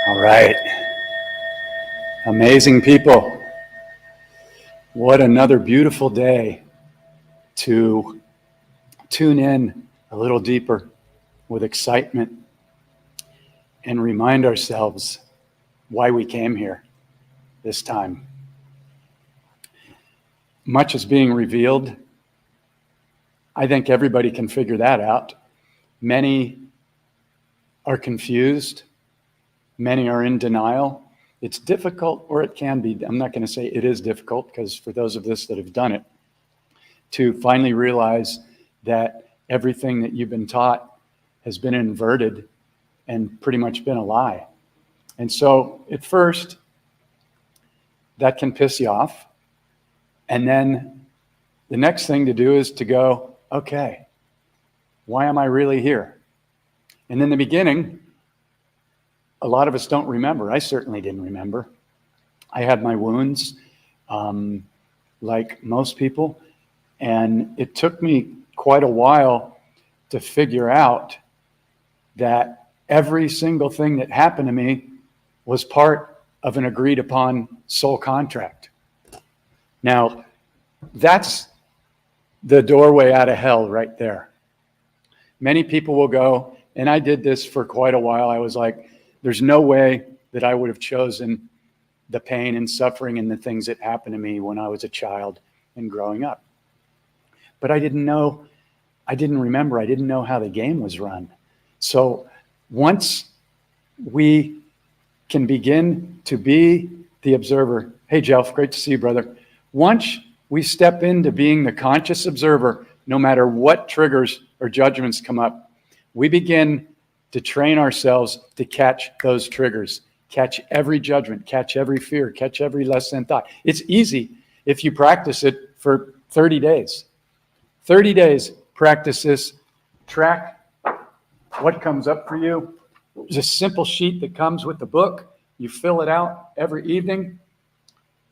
All right. Amazing people. What another beautiful day to tune in a little deeper with excitement and remind ourselves why we came here this time. Much is being revealed. I think everybody can figure that out. Many are confused. Many are in denial. It's difficult, or it can be. I'm not going to say it is difficult, because for those of us that have done it, to finally realize that everything that you've been taught has been inverted and pretty much been a lie. And so at first, that can piss you off. And then the next thing to do is to go, okay, why am I really here? And in the beginning, a lot of us don't remember. I certainly didn't remember. I had my wounds, like most people, and it took me quite a while to figure out that every single thing that happened to me was part of an agreed upon soul contract. Now, that's the doorway out of hell right there. Many people will go, and I did this for quite a while. I was like, there's no way that I would have chosen the pain and suffering and the things that happened to me when I was a child and growing up. But I didn't know, I didn't remember, I didn't know how the game was run. So once we can begin to be the observer, hey Jeff, great to see you, brother. Once we step into being the conscious observer, no matter what triggers or judgments come up, we begin to train ourselves to catch those triggers, catch every judgment, catch every fear, catch every less than thought. It's easy if you practice it for 30 days. 30 days, practice this, track what comes up for you. There's a simple sheet that comes with the book. You fill it out every evening.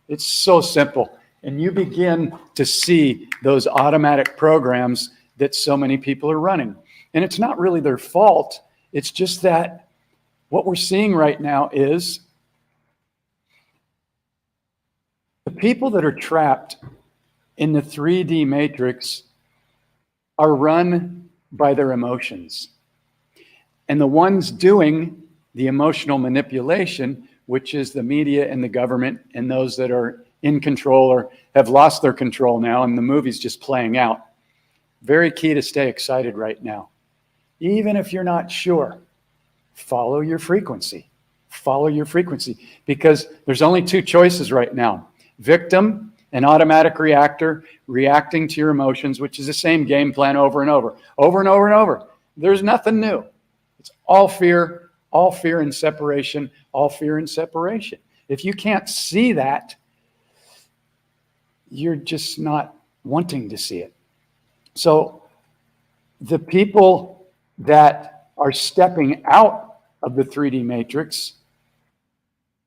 It's so simple. And you begin to see those automatic programs that so many people are running. And it's not really their fault. It's just that what we're seeing right now is the people that are trapped in the 3D matrix are run by their emotions. And the ones doing the emotional manipulation, which is the media and the government and those that are in control or have lost their control now, and the movie's just playing out. Very key to stay excited right now. Even if you're not sure, follow your frequency. Follow your frequency, because there's only two choices right now. Victim, an automatic reactor, reacting to your emotions, which is the same game plan over and over and over. There's nothing new. It's all fear and separation, all fear and separation. If you can't see that, you're just not wanting to see it. So the people that are stepping out of the 3D matrix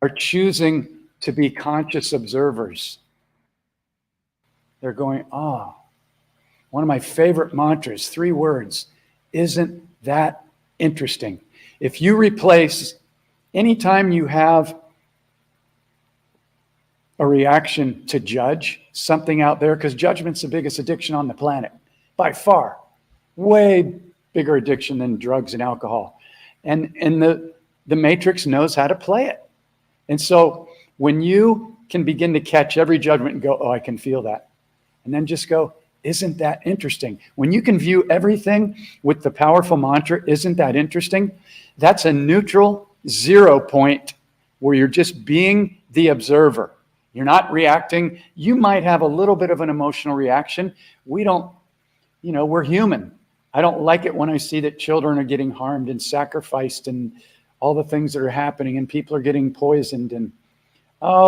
are choosing to be conscious observers. They're going, one of my favorite mantras, 3 words, isn't that interesting? If you replace, anytime you have a reaction to judge something out there, because judgment's the biggest addiction on the planet, by far, way bigger addiction than drugs and alcohol. And the matrix knows how to play it. And so when you can begin to catch every judgment and go, I can feel that. And then just go, isn't that interesting? When you can view everything with the powerful mantra, isn't that interesting? That's a neutral 0 point where you're just being the observer. You're not reacting. You might have a little bit of an emotional reaction. We don't, we're human. I don't like it when I see that children are getting harmed and sacrificed and all the things that are happening and people are getting poisoned. And,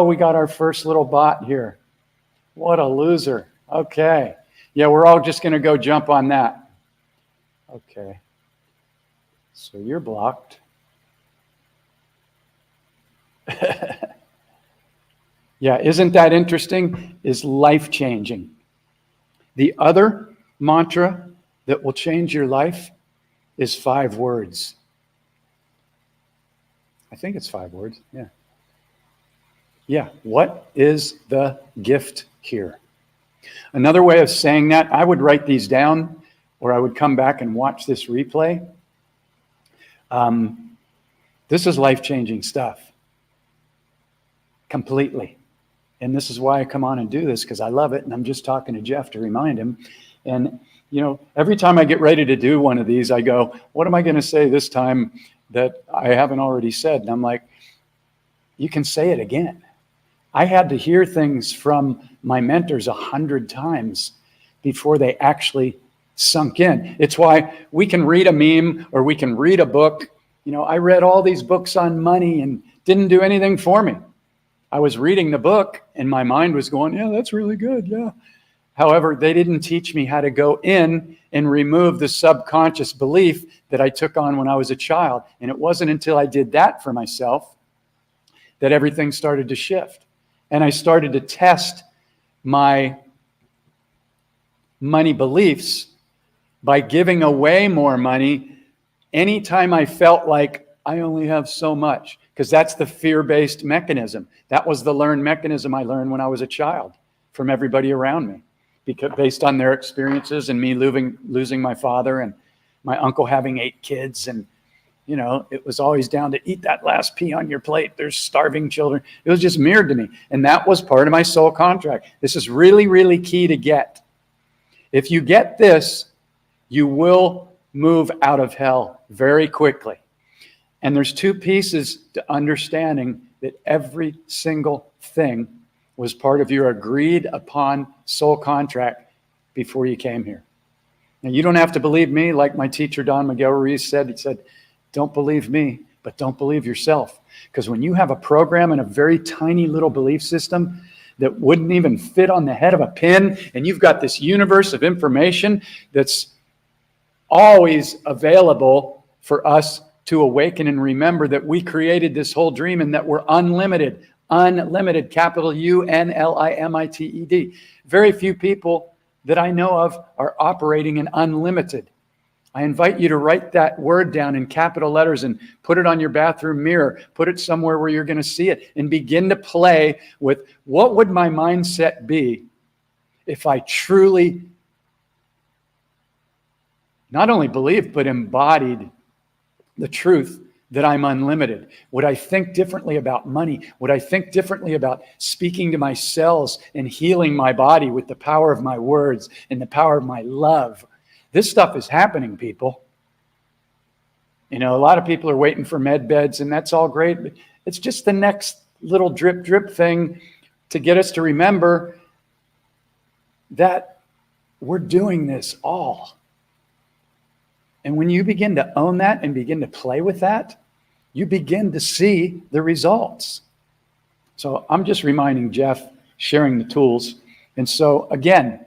we got our first little bot here. What a loser. Okay. Yeah, we're all just going to go jump on that. Okay. So you're blocked. Yeah, isn't that interesting? Is life-changing. The other mantra that will change your life is 5 words. I think it's 5 words. Yeah. Yeah. What is the gift here? Another way of saying that, I would write these down, or I would come back and watch this replay. This is life-changing stuff. Completely. And this is why I come on and do this, because I love it. And I'm just talking to Jeff to remind him. And, you know, every time I get ready to do one of these, I go, what am I going to say this time that I haven't already said? And I'm like, you can say it again. I had to hear things from my mentors 100 times before they actually sunk in. It's why we can read a meme or we can read a book. You know, I read all these books on money and didn't do anything for me. I was reading the book and my mind was going, yeah, that's really good. Yeah. However, they didn't teach me how to go in and remove the subconscious belief that I took on when I was a child. And it wasn't until I did that for myself that everything started to shift. And I started to test my money beliefs by giving away more money anytime I felt like I only have so much, because that's the fear-based mechanism. That was the learned mechanism I learned when I was a child from everybody around me, because based on their experiences and me losing my father and my uncle having 8 kids. And, you know, it was always down to eat that last pea on your plate. There's starving children. It was just mirrored to me. And that was part of my soul contract. This is really, really key to get. If you get this, you will move out of hell very quickly. And there's 2 pieces to understanding that every single thing was part of your agreed upon soul contract before you came here. Now, you don't have to believe me. Like my teacher, Don Miguel Ruiz said, he said, don't believe me, but don't believe yourself. Because when you have a program and a very tiny little belief system that wouldn't even fit on the head of a pin, and you've got this universe of information that's always available for us to awaken and remember that we created this whole dream and that we're unlimited, capital UNLIMITED. Very few people that I know of are operating in unlimited. I invite you to write that word down in capital letters and put it on your bathroom mirror, put it somewhere where you're going to see it, and begin to play with what would my mindset be if I truly not only believed, but embodied the truth that I'm unlimited. Would I think differently about money? Would I think differently about speaking to my cells and healing my body with the power of my words and the power of my love? This stuff is happening, people. You know, a lot of people are waiting for med beds, and that's all great, but it's just the next little drip thing to get us to remember that we're doing this all. And when you begin to own that and begin to play with that, you begin to see the results. So I'm just reminding Jeff, sharing the tools. And so again,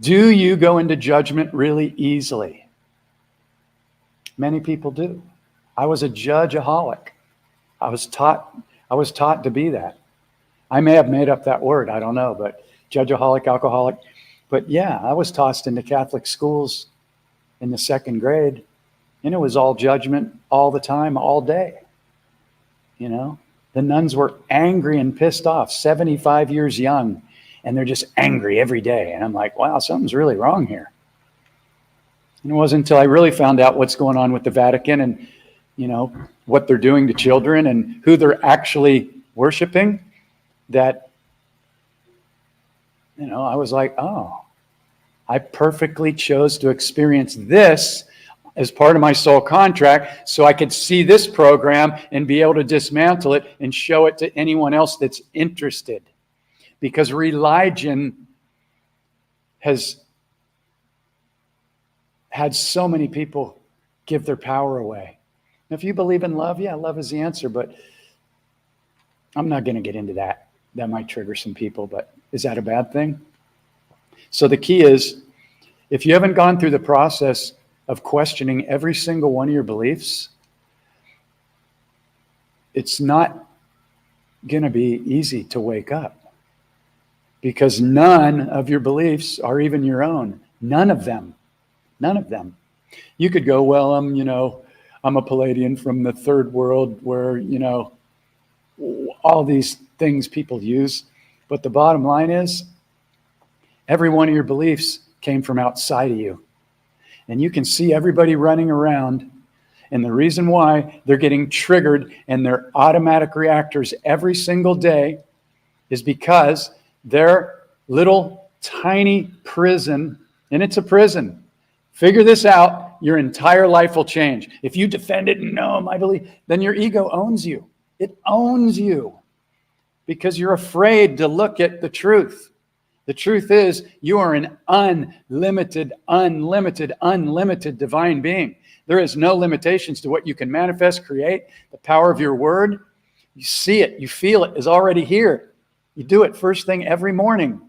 do you go into judgment really easily? Many people do. I was a judgeaholic. I was taught to be that. I may have made up that word, I don't know, but judgeaholic, alcoholic. But yeah, I was tossed into Catholic schools in the 2nd grade, and it was all judgment all the time, all day. You know, the nuns were angry and pissed off, 75 years young, and they're just angry every day. And I'm like, wow, something's really wrong here. And it wasn't until I really found out what's going on with the Vatican and, you know, what they're doing to children and who they're actually worshiping that, you know, I was like, oh, I perfectly chose to experience this as part of my soul contract so I could see this program and be able to dismantle it and show it to anyone else that's interested. Because religion has had so many people give their power away. If you believe in love, yeah, love is the answer, but I'm not going to get into that. That might trigger some people, but is that a bad thing? So the key is, if you haven't gone through the process of questioning every single one of your beliefs, it's not going to be easy to wake up, because none of your beliefs are even your own. None of them. None of them. You could go, well, you know, I'm a Palladian from the third world where, all these things people use. But the bottom line is, every one of your beliefs came from outside of you. And you can see everybody running around. And the reason why they're getting triggered and they're automatic reactors every single day is because their little tiny prison, and it's a prison. Figure this out, your entire life will change. If you defend it and no, my belief, then your ego owns you. It owns you because you're afraid to look at the truth. The truth is you are an unlimited divine being. There is no limitations to what you can manifest, create. The power of your word, you see it, you feel it, is already here. You do it first thing every morning.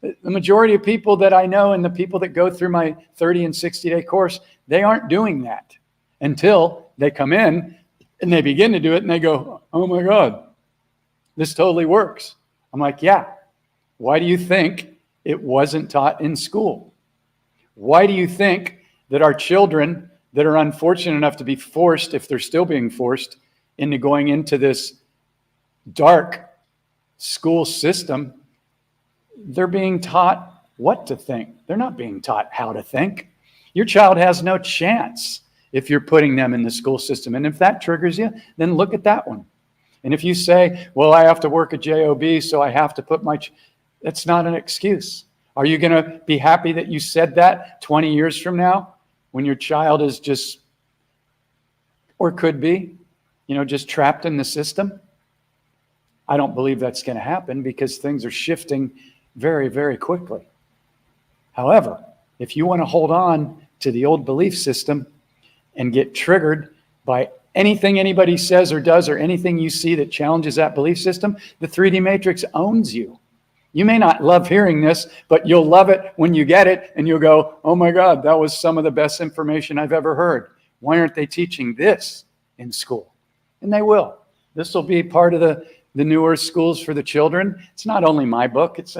The majority of people that I know and the people that go through my 30 and 60-day course, they aren't doing that until they come in and they begin to do it and they go, oh my God, this totally works. I'm like, yeah. Why do you think it wasn't taught in school? Why do you think that our children that are unfortunate enough to be forced, if they're still being forced, into going into this dark school system, they're being taught what to think? They're not being taught how to think. Your child has no chance if you're putting them in the school system. And if that triggers you, then look at that one. And if you say, well, I have to work a job, so I have to put that's not an excuse. Are you going to be happy that you said that 20 years from now when your child is just, or could be, just trapped in the system? I don't believe that's going to happen because things are shifting very, very quickly. However, if you want to hold on to the old belief system and get triggered by anything anybody says or does or anything you see that challenges that belief system, the 3D matrix owns you. You may not love hearing this, but you'll love it when you get it and you'll go, oh my God, that was some of the best information I've ever heard. Why aren't they teaching this in school? And they will. This will be part of the newer schools for the children. It's not only my book. It's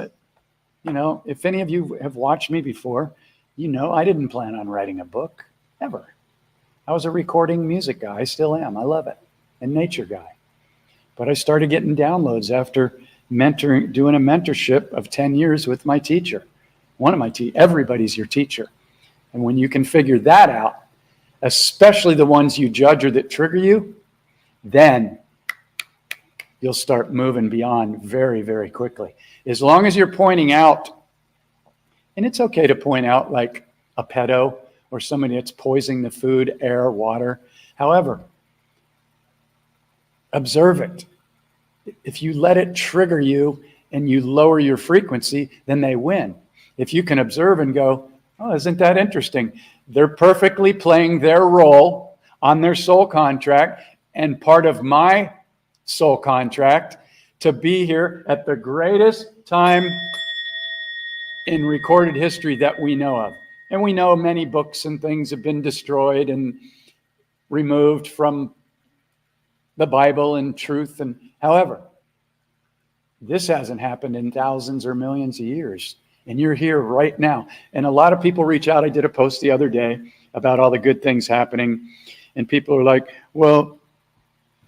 if any of you have watched me before, I didn't plan on writing a book ever. I was a recording music guy. I still am. I love it. And nature guy. But I started getting downloads after doing a mentorship of 10 years with my teacher. One of my everybody's your teacher. And when you can figure that out, especially the ones you judge or that trigger you, then you'll start moving beyond very, very quickly. As long as you're pointing out, and it's okay to point out like a pedo or somebody that's poisoning the food, air, water. However, observe it. If you let it trigger you and you lower your frequency, then they win. If you can observe and go, oh, isn't that interesting? They're perfectly playing their role on their soul contract, and part of my soul contract to be here at the greatest time in recorded history that we know of. And we know many books and things have been destroyed and removed from the Bible and truth. And however, this hasn't happened in thousands or millions of years. And you're here right now. And a lot of people reach out. I did a post the other day about all the good things happening. And people are like, well,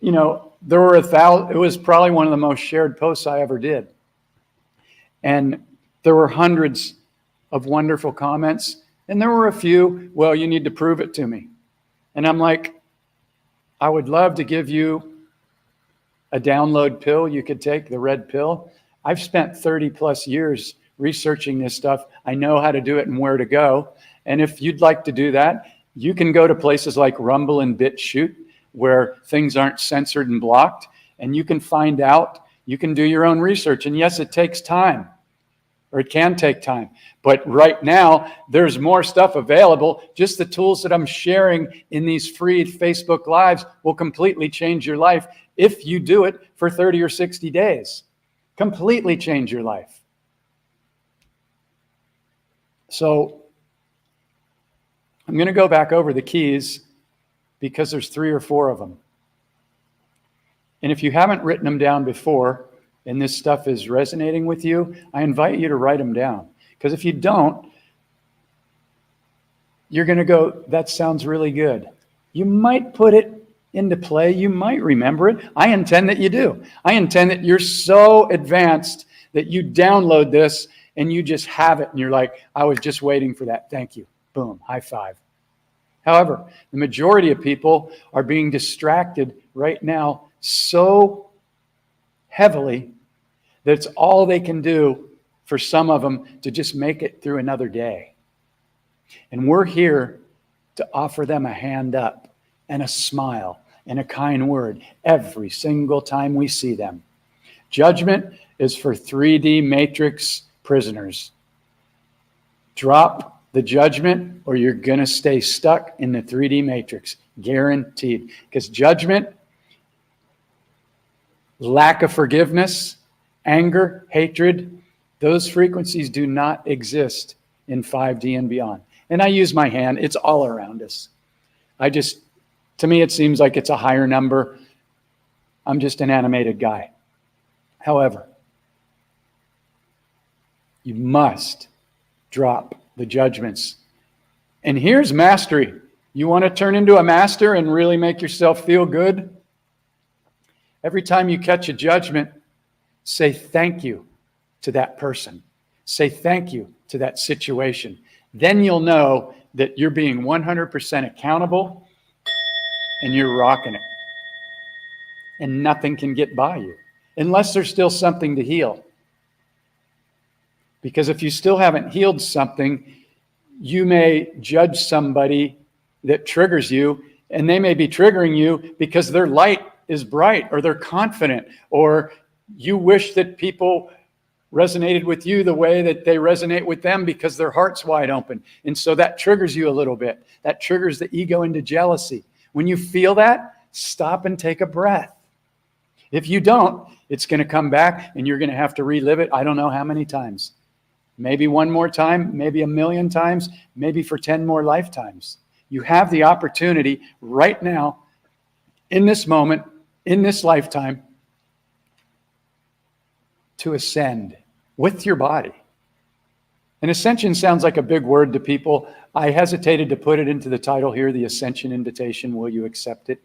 there were 1,000. It was probably one of the most shared posts I ever did. And there were hundreds of wonderful comments. And there were a few, well, you need to prove it to me. And I'm like, I would love to give you a download pill you could take, the red pill. I've spent 30 plus years researching this stuff. I know how to do it and where to go. And if you'd like to do that, you can go to places like Rumble and BitChute where things aren't censored and blocked. And you can find out, you can do your own research. And yes, it takes time. Or it can take time. But right now, there's more stuff available. Just the tools that I'm sharing in these free Facebook Lives will completely change your life if you do it for 30 or 60 days. Completely change your life. So I'm going to go back over the keys because there's 3 or 4 of them. And if you haven't written them down before, and this stuff is resonating with you, I invite you to write them down. Because if you don't, you're going to go, that sounds really good. You might put it into play. You might remember it. I intend that you do. I intend that you're so advanced that you download this and you just have it. And you're like, I was just waiting for that. Thank you. Boom. High five. However, the majority of people are being distracted right now so heavily that it's all they can do for some of them to just make it through another day. And we're here to offer them a hand up and a smile and a kind word every single time we see them. Judgment is for 3D matrix prisoners. Drop the judgment or you're going to stay stuck in the 3D matrix, guaranteed. Because judgment, lack of forgiveness, anger, hatred, those frequencies do not exist in 5D and beyond. And I use my hand. It's all around us. To me, it seems like it's a higher number. I'm just an animated guy. However, you must drop the judgments. And here's mastery. You want to turn into a master and really make yourself feel good? Every time you catch a judgment, say thank you to that person. Say thank you to that situation. Then you'll know that you're being 100% accountable and you're rocking it. And nothing can get by you unless there's still something to heal. Because if you still haven't healed something, you may judge somebody that triggers you, and they may be triggering you because their light is bright, or they're confident, or you wish that people resonated with you the way that they resonate with them because their heart's wide open. And so that triggers you a little bit. That triggers the ego into jealousy. When you feel that, stop and take a breath. If you don't, it's going to come back and you're going to have to relive it. I don't know how many times. Maybe one more time, maybe 1,000,000 times, maybe for 10 more lifetimes. You have the opportunity right now, in this moment, in this lifetime, to ascend with your body. And ascension sounds like a big word to people. I hesitated to put it into the title here, the Ascension Invitation. Will you accept it?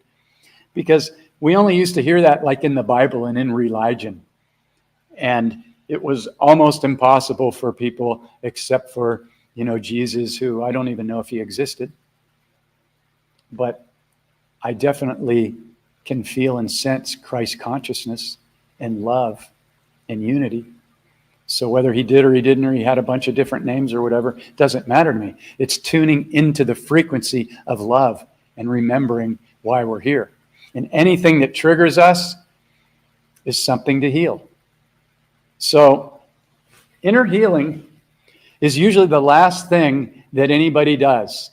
Because we only used to hear that like in the Bible and in religion. And it was almost impossible for people except for, Jesus, who I don't even know if he existed. But I definitely can feel and sense Christ consciousness and love and unity. So whether he did or he didn't, or he had a bunch of different names or whatever, doesn't matter to me. It's tuning into the frequency of love and remembering why we're here. And anything that triggers us is something to heal. So inner healing is usually the last thing that anybody does.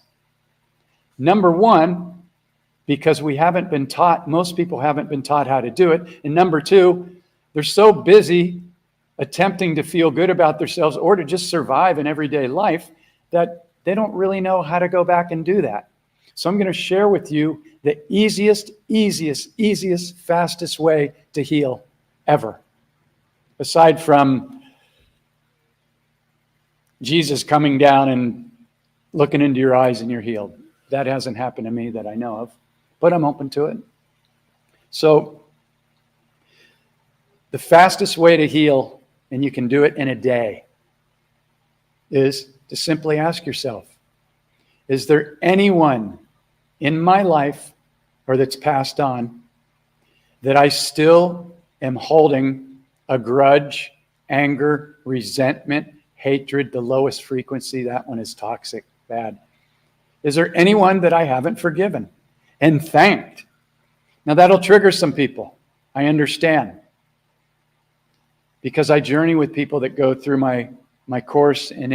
Number one, because we haven't been taught, most people haven't been taught how to do it. And number two, they're so busy attempting to feel good about themselves or to just survive in everyday life that they don't really know how to go back and do that. So I'm going to share with you the easiest, fastest way to heal ever. Aside from Jesus coming down and looking into your eyes and you're healed. That hasn't happened to me that I know of, but I'm open to it. So the fastest way to heal, and you can do it in a day, is to simply ask yourself, is there anyone in my life or that's passed on that I still am holding a grudge, anger, resentment, hatred, the lowest frequency? That one is toxic, bad. Is there anyone that I haven't forgiven and thanked? Now that'll trigger some people. I understand. Because I journey with people that go through my course and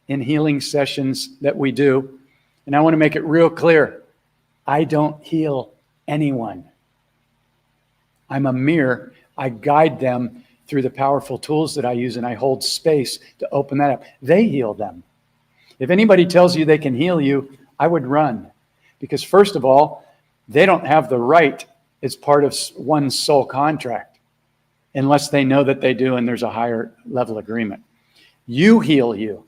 in healing sessions that we do. And I want to make it real clear. I don't heal anyone. I'm a mirror. I guide them through the powerful tools that I use, and I hold space to open that up. They heal them. If anybody tells you they can heal you, I would run. Because first of all, they don't have the right as part of one's soul contract, unless they know that they do and there's a higher level agreement. You heal you.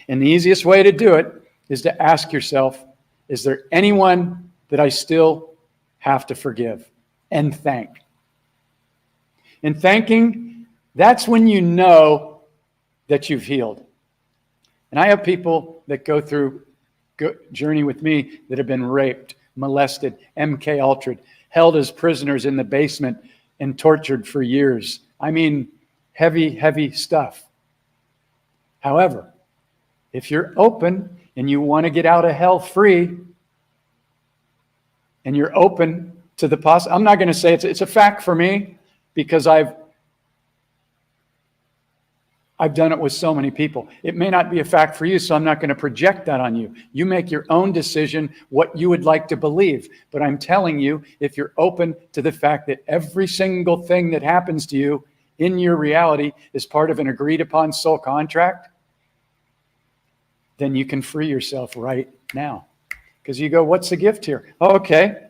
And the easiest way to do it is to ask yourself, is there anyone that I still have to forgive and thank. And thanking, that's when you know that you've healed. And I have people that go through journey with me that have been raped, molested, MK Ultra'd, held as prisoners in the basement and tortured for years. I mean, heavy, heavy stuff. However, if you're open and you want to get out of hell free, and you're open to the I'm not going to say it's a fact for me, because I've done it with so many people. It may not be a fact for you, so I'm not going to project that on you. You make your own decision what you would like to believe. But I'm telling you, if you're open to the fact that every single thing that happens to you in your reality is part of an agreed upon soul contract, then you can free yourself right now. Because you go, what's the gift here? Oh, okay.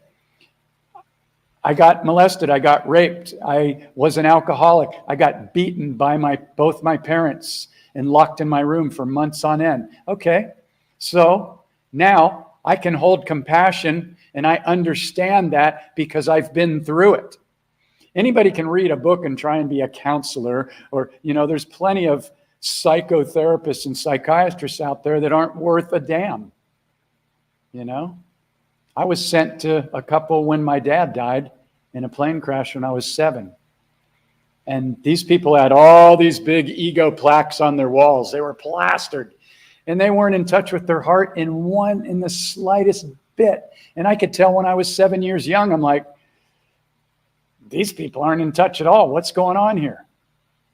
I got molested. I got raped. I was an alcoholic. I got beaten by both my parents and locked in my room for months on end. Okay. So now I can hold compassion, and I understand that because I've been through it. Anybody can read a book and try and be a counselor, or, there's plenty of psychotherapists and psychiatrists out there that aren't worth a damn. I was sent to a couple when my dad died in a plane crash when I was 7. And these people had all these big ego plaques on their walls. They were plastered. And they weren't in touch with their heart in the slightest bit. And I could tell when I was 7 years young, I'm like, these people aren't in touch at all. What's going on here?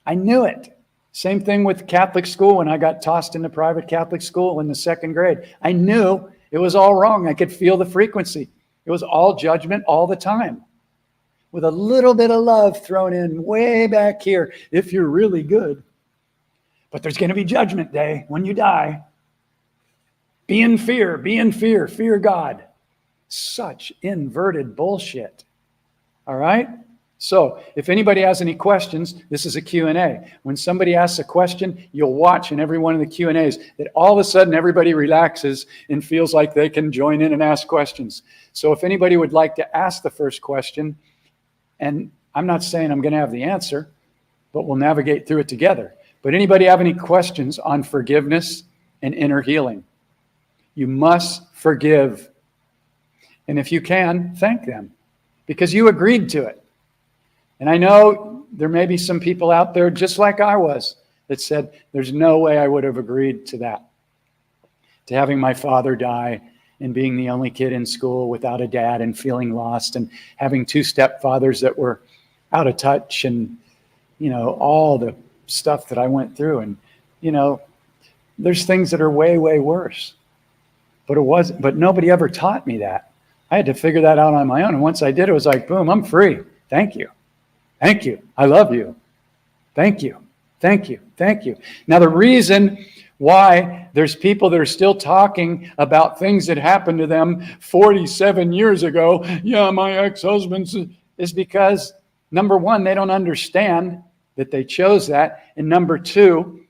I knew it. Same thing with Catholic school when I got tossed into private Catholic school in the 2nd grade. I knew it was all wrong. I could feel the frequency. It was all judgment all the time, with a little bit of love thrown in way back here if you're really good. But there's going to be judgment day when you die. Be in fear, fear God. Such inverted bullshit. All right? So if anybody has any questions, this is a Q&A. When somebody asks a question, you'll watch in every one of the Q&As that all of a sudden everybody relaxes and feels like they can join in and ask questions. So if anybody would like to ask the first question, and I'm not saying I'm going to have the answer, but we'll navigate through it together. But anybody have any questions on forgiveness and inner healing? You must forgive. And if you can, thank them, because you agreed to it. And I know there may be some people out there, just like I was, that said, there's no way I would have agreed to that. To having my father die and being the only kid in school without a dad and feeling lost, and having 2 stepfathers that were out of touch, and, all the stuff that I went through. And, there's things that are way, way worse. But nobody ever taught me that. I had to figure that out on my own. And once I did, it was like, boom, I'm free. Thank you. Thank you. I love you. Thank you. Thank you. Thank you. Now, the reason why there's people that are still talking about things that happened to them 47 years ago, my ex-husband's, is because, number one, they don't understand that they chose that. And number two,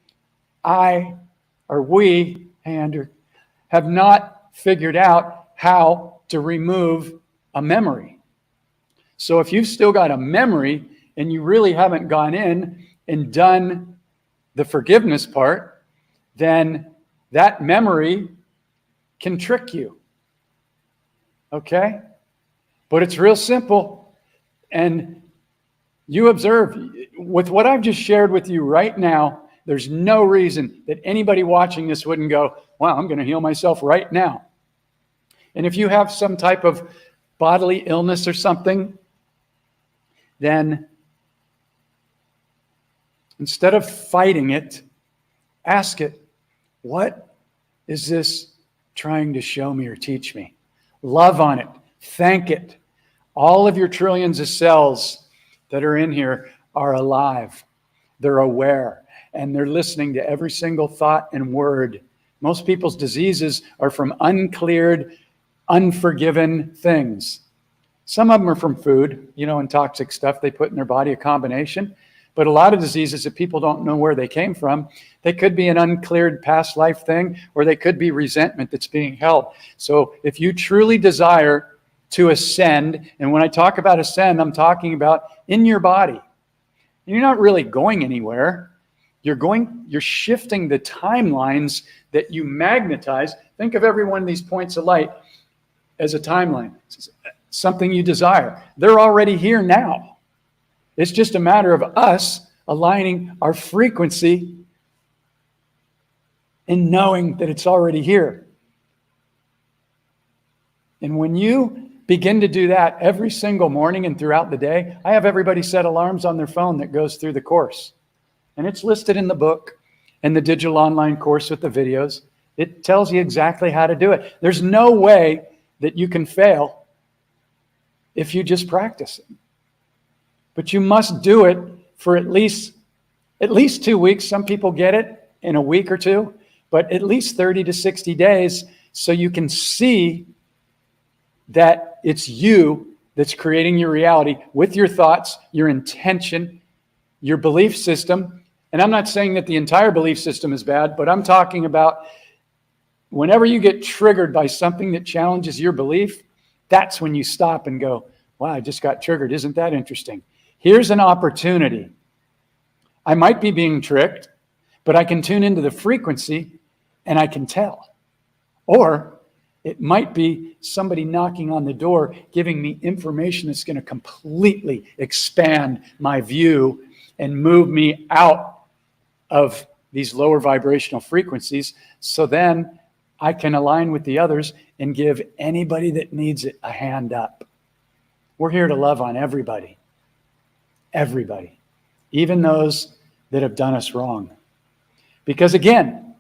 we, Andrew, have not figured out how to remove a memory. So if you've still got a memory and you really haven't gone in and done the forgiveness part, then that memory can trick you. Okay? But it's real simple. And you observe, with what I've just shared with you right now, there's no reason that anybody watching this wouldn't go, wow, I'm going to heal myself right now. And if you have some type of bodily illness or something, then instead of fighting it, ask it, what is this trying to show me or teach me? Love on it. Thank it. All of your trillions of cells that are in here are alive. They're aware, and they're listening to every single thought and word. Most people's diseases are from uncleared, unforgiven things. Some of them are from food, and toxic stuff they put in their body, a combination. But a lot of diseases that people don't know where they came from, they could be an uncleared past life thing, or they could be resentment that's being held. So if you truly desire to ascend. And when I talk about ascend, I'm talking about in your body. You're not really going anywhere. You're shifting the timelines that you magnetize. Think of every one of these points of light as a timeline, something you desire. They're already here now. It's just a matter of us aligning our frequency and knowing that it's already here. And when you begin to do that every single morning and throughout the day, I have everybody set alarms on their phone that goes through the course. And it's listed in the book and the digital online course with the videos. It tells you exactly how to do it. There's no way that you can fail if you just practice it. But you must do it for at least 2 weeks. Some people get it in a week or two, but at least 30 to 60 days so you can see that it's you that's creating your reality with your thoughts, your intention, your belief system. And I'm not saying that the entire belief system is bad, but I'm talking about whenever you get triggered by something that challenges your belief, that's when you stop and go, wow, I just got triggered. Isn't that interesting? Here's an opportunity. I might be being tricked, but I can tune into the frequency and I can tell. Or it might be somebody knocking on the door, giving me information that's going to completely expand my view and move me out of these lower vibrational frequencies. So then I can align with the others and give anybody that needs it a hand up. We're here to love on everybody. Everybody. Even those that have done us wrong. Because again,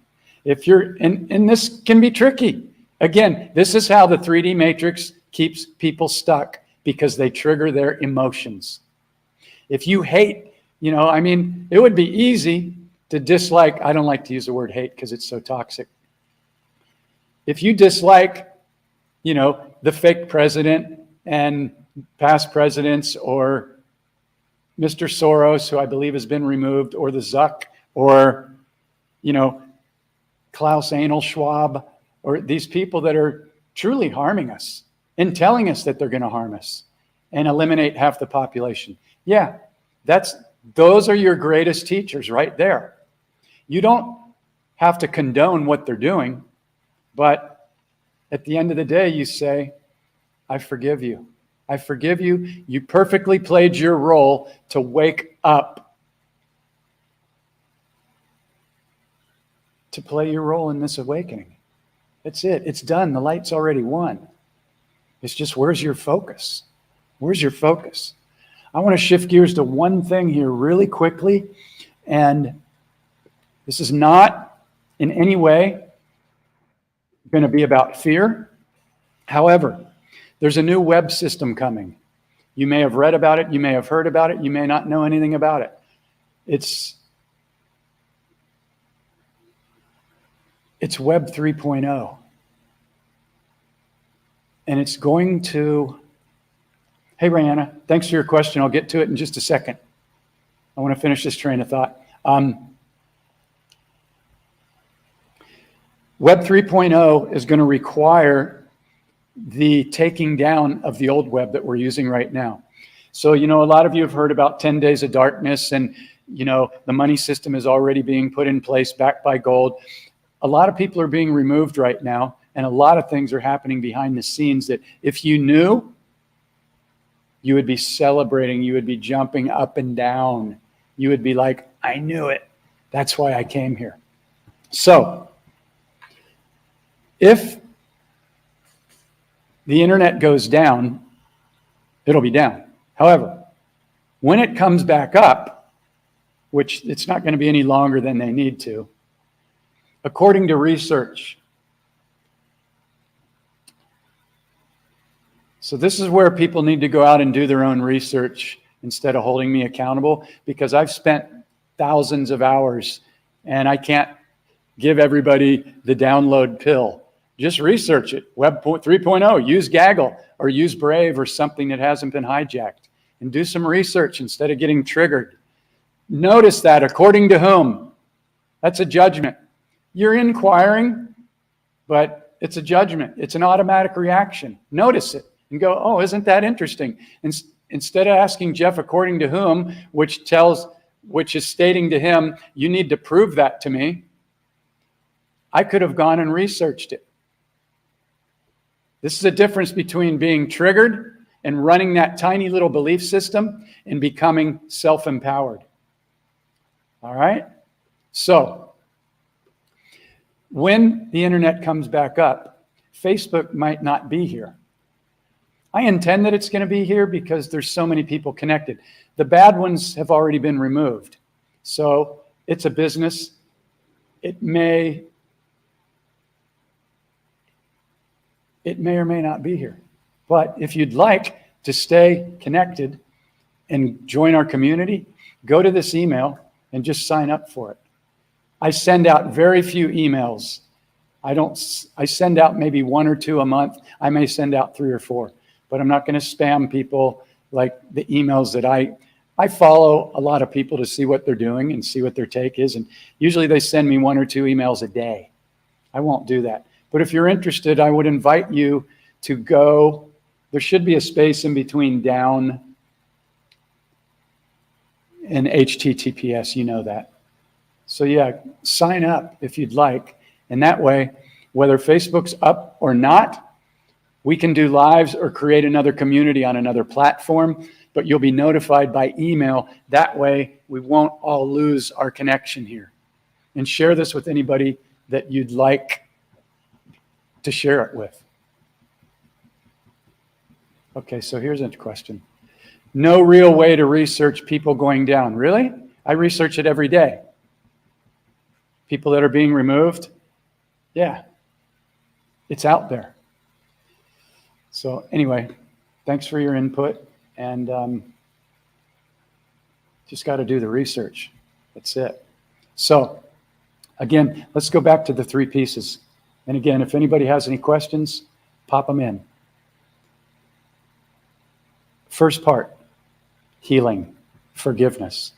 if you're, and this can be tricky. Again, this is how the 3D matrix keeps people stuck, because they trigger their emotions. If you hate, it would be easy to dislike, I don't like to use the word hate because it's so toxic. If you dislike, the fake president and past presidents, or Mr. Soros, who I believe has been removed, or the Zuck, or, Klaus Anal Schwab, or these people that are truly harming us and telling us that they're going to harm us and eliminate half the population. Yeah, those are your greatest teachers right there. You don't have to condone what they're doing, but at the end of the day, you say, I forgive you. I forgive you. You perfectly played your role to wake up, to play your role in this awakening. That's it. It's done. The light's already won. It's just, where's your focus? Where's your focus? I want to shift gears to one thing here really quickly. And this is not in any way going to be about fear. However, there's a new web system coming. You may have read about it. You may have heard about it. You may not know anything about it. It's Web 3.0. And it's going to, hey, Rihanna, thanks for your question. I'll get to it in just a second. I want to finish this train of thought. Web 3.0 is going to require the taking down of the old web that we're using right now. So, a lot of you have heard about 10 days of darkness, and, the money system is already being put in place, backed by gold. A lot of people are being removed right now, and a lot of things are happening behind the scenes that if you knew, you would be celebrating, you would be jumping up and down. You would be like, I knew it. That's why I came here. So, if the internet goes down, it'll be down. However, when it comes back up, which it's not going to be any longer than they need to, according to research. So this is where people need to go out and do their own research instead of holding me accountable, because I've spent thousands of hours and I can't give everybody the download pill. Just research it. Web 3.0, use Gaggle or use Brave or something that hasn't been hijacked, and do some research instead of getting triggered. Notice that according to whom? That's a judgment. You're inquiring, but it's a judgment. It's an automatic reaction. Notice it. and go, oh, isn't that interesting? Instead of asking Jeff according to whom, which is stating to him, you need to prove that to me, I could have gone and researched it. This is a difference between being triggered and running that tiny little belief system and becoming self-empowered. All right? So, when the internet comes back up, Facebook might not be here. I intend that it's going to be here because there's so many people connected. The bad ones have already been removed. So, it's a business. It may or may not be here. But if you'd like to stay connected and join our community, go to this email and just sign up for it. I send out very few emails. I send out maybe 1 or 2 a month. I may send out 3 or 4, but I'm not going to spam people like the emails that I follow a lot of people to see what they're doing and see what their take is. And usually they send me 1 or 2 emails a day. I won't do that. But if you're interested, I would invite you to go. There should be a space in between down and HTTPS, you know that. So yeah, sign up if you'd like. And that way, whether Facebook's up or not, we can do lives or create another community on another platform, but you'll be notified by email. That way, we won't all lose our connection here. And share this with anybody that you'd like to share it with. Okay, so here's a question. No real way to research people going down. Really? I research it every day. People that are being removed? Yeah, it's out there. So anyway, thanks for your input, and just got to do the research. That's it. So again, let's go back to the 3 pieces. And again, if anybody has any questions, pop them in. First part, healing, forgiveness.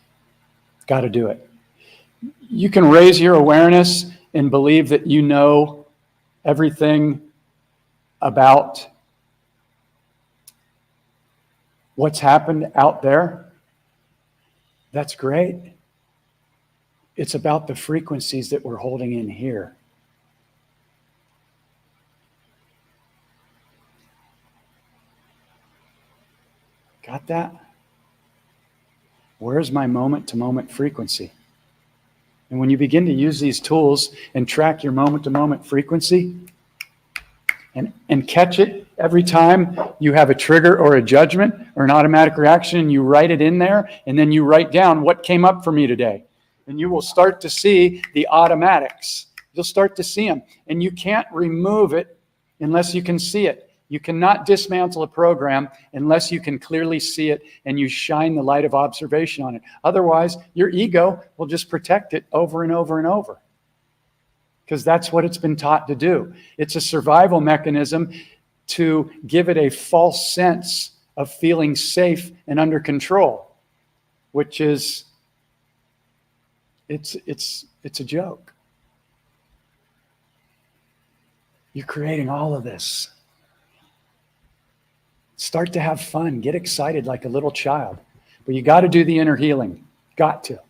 Got to do it. You can raise your awareness and believe that you know everything about what's happened out there. That's great. It's about the frequencies that we're holding in here. Got that? Where's my moment-to-moment frequency? And when you begin to use these tools and track your moment-to-moment frequency and catch it every time you have a trigger or a judgment or an automatic reaction, and you write it in there, and then you write down what came up for me today. And you will start to see the automatics. You'll start to see them. And you can't remove it unless you can see it. You cannot dismantle a program unless you can clearly see it and you shine the light of observation on it. Otherwise, your ego will just protect it over and over and over, because that's what it's been taught to do. It's a survival mechanism to give it a false sense of feeling safe and under control, which is, it's a joke. You're creating all of this. Start to have fun. Get excited like a little child. But you got to do the inner healing. Got to.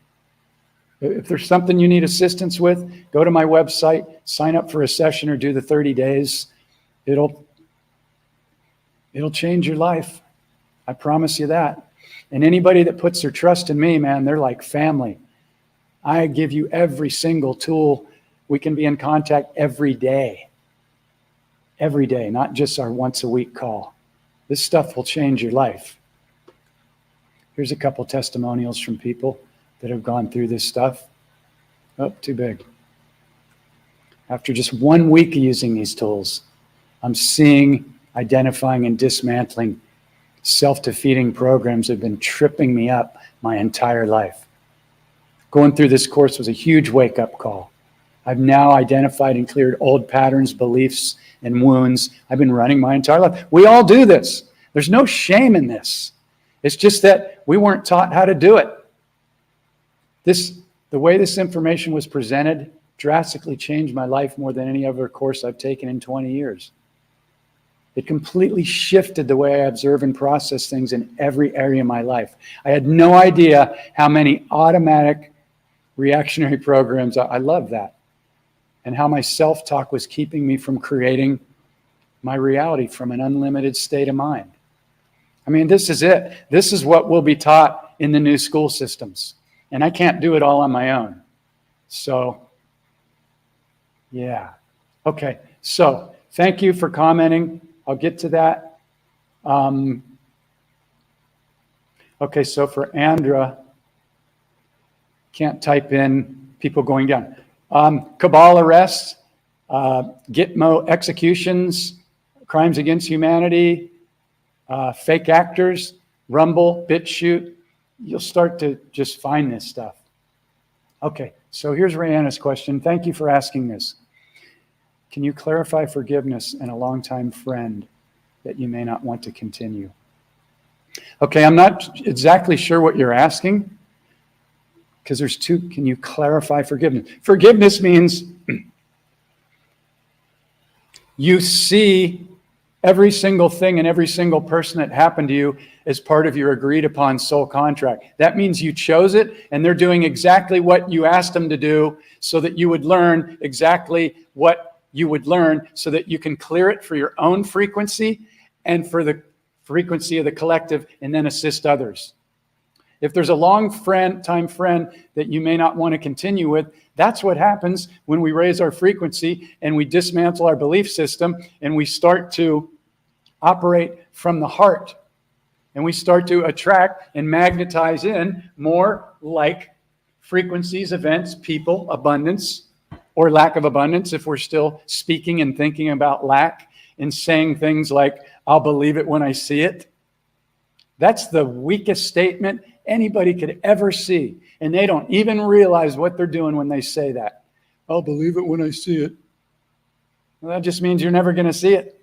If there's something you need assistance with, go to my website, sign up for a session, or do the 30 days. It'll change your life. I promise you that. And anybody that puts their trust in me, man, they're like family. I give you every single tool. We can be in contact every day. Every day, not just our once a week call. This stuff will change your life. Here's a couple testimonials from people that have gone through this stuff. Oh, too big. After just 1 week of using these tools, I'm seeing, identifying, and dismantling self-defeating programs that have been tripping me up my entire life. Going through this course was a huge wake-up call. I've now identified and cleared old patterns, beliefs, and wounds I've been running my entire life. We all do this. There's no shame in this. It's just that we weren't taught how to do it. The way this information was presented drastically changed my life more than any other course I've taken in 20 years. It completely shifted the way I observe and process things in every area of my life. I had no idea how many automatic reactionary programs, I love that, and how my self-talk was keeping me from creating my reality from an unlimited state of mind. I mean, this is it. This is what will be taught in the new school systems. And I can't do it all on my own. So, yeah. Okay, so thank you for commenting. I'll get to that. Okay, so for Andra, can't type in people going down. Cabal arrests, Gitmo executions, crimes against humanity, fake actors, Rumble, BitChute. You'll start to just find this stuff. Okay, so here's Rihanna's question. Thank you for asking this. Can you clarify forgiveness and a longtime friend that you may not want to continue? Okay, I'm not exactly sure what you're asking, because there's two. Can you clarify forgiveness? Forgiveness means you see every single thing and every single person that happened to you as part of your agreed upon soul contract. That means you chose it and they're doing exactly what you asked them to do so that you would learn exactly what you would learn so that you can clear it for your own frequency and for the frequency of the collective and then assist others. If there's a long time friend that you may not want to continue with, that's what happens when we raise our frequency and we dismantle our belief system and we start to operate from the heart. And we start to attract and magnetize in more like frequencies, events, people, abundance, or lack of abundance if we're still speaking and thinking about lack and saying things like, I'll believe it when I see it. That's the weakest statement anybody could ever see. And they don't even realize what they're doing when they say that. I'll believe it when I see it. Well, that just means you're never going to see it.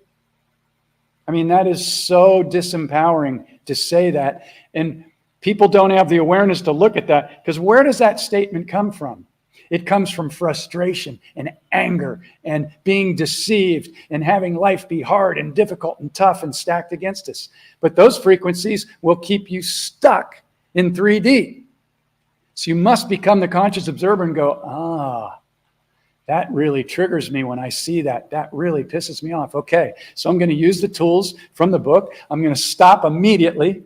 I mean, that is so disempowering to say that. And people don't have the awareness to look at that, because where does that statement come from? It comes from frustration and anger and being deceived and having life be hard and difficult and tough and stacked against us. But those frequencies will keep you stuck in 3D. So you must become the conscious observer and go, that really triggers me when I see that. That really pisses me off. Okay, so I'm going to use the tools from the book. I'm going to stop immediately.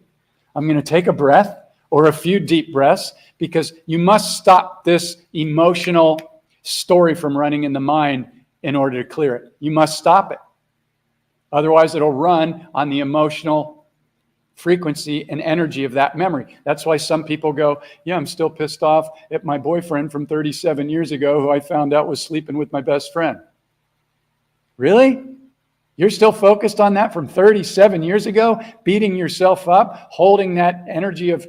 I'm going to take a breath or a few deep breaths, because you must stop this emotional story from running in the mind in order to clear it. You must stop it. Otherwise, it'll run on the emotional frequency and energy of that memory. That's why some people go, yeah, I'm still pissed off at my boyfriend from 37 years ago who I found out was sleeping with my best friend. Really? You're still focused on that from 37 years ago, beating yourself up, holding that energy of,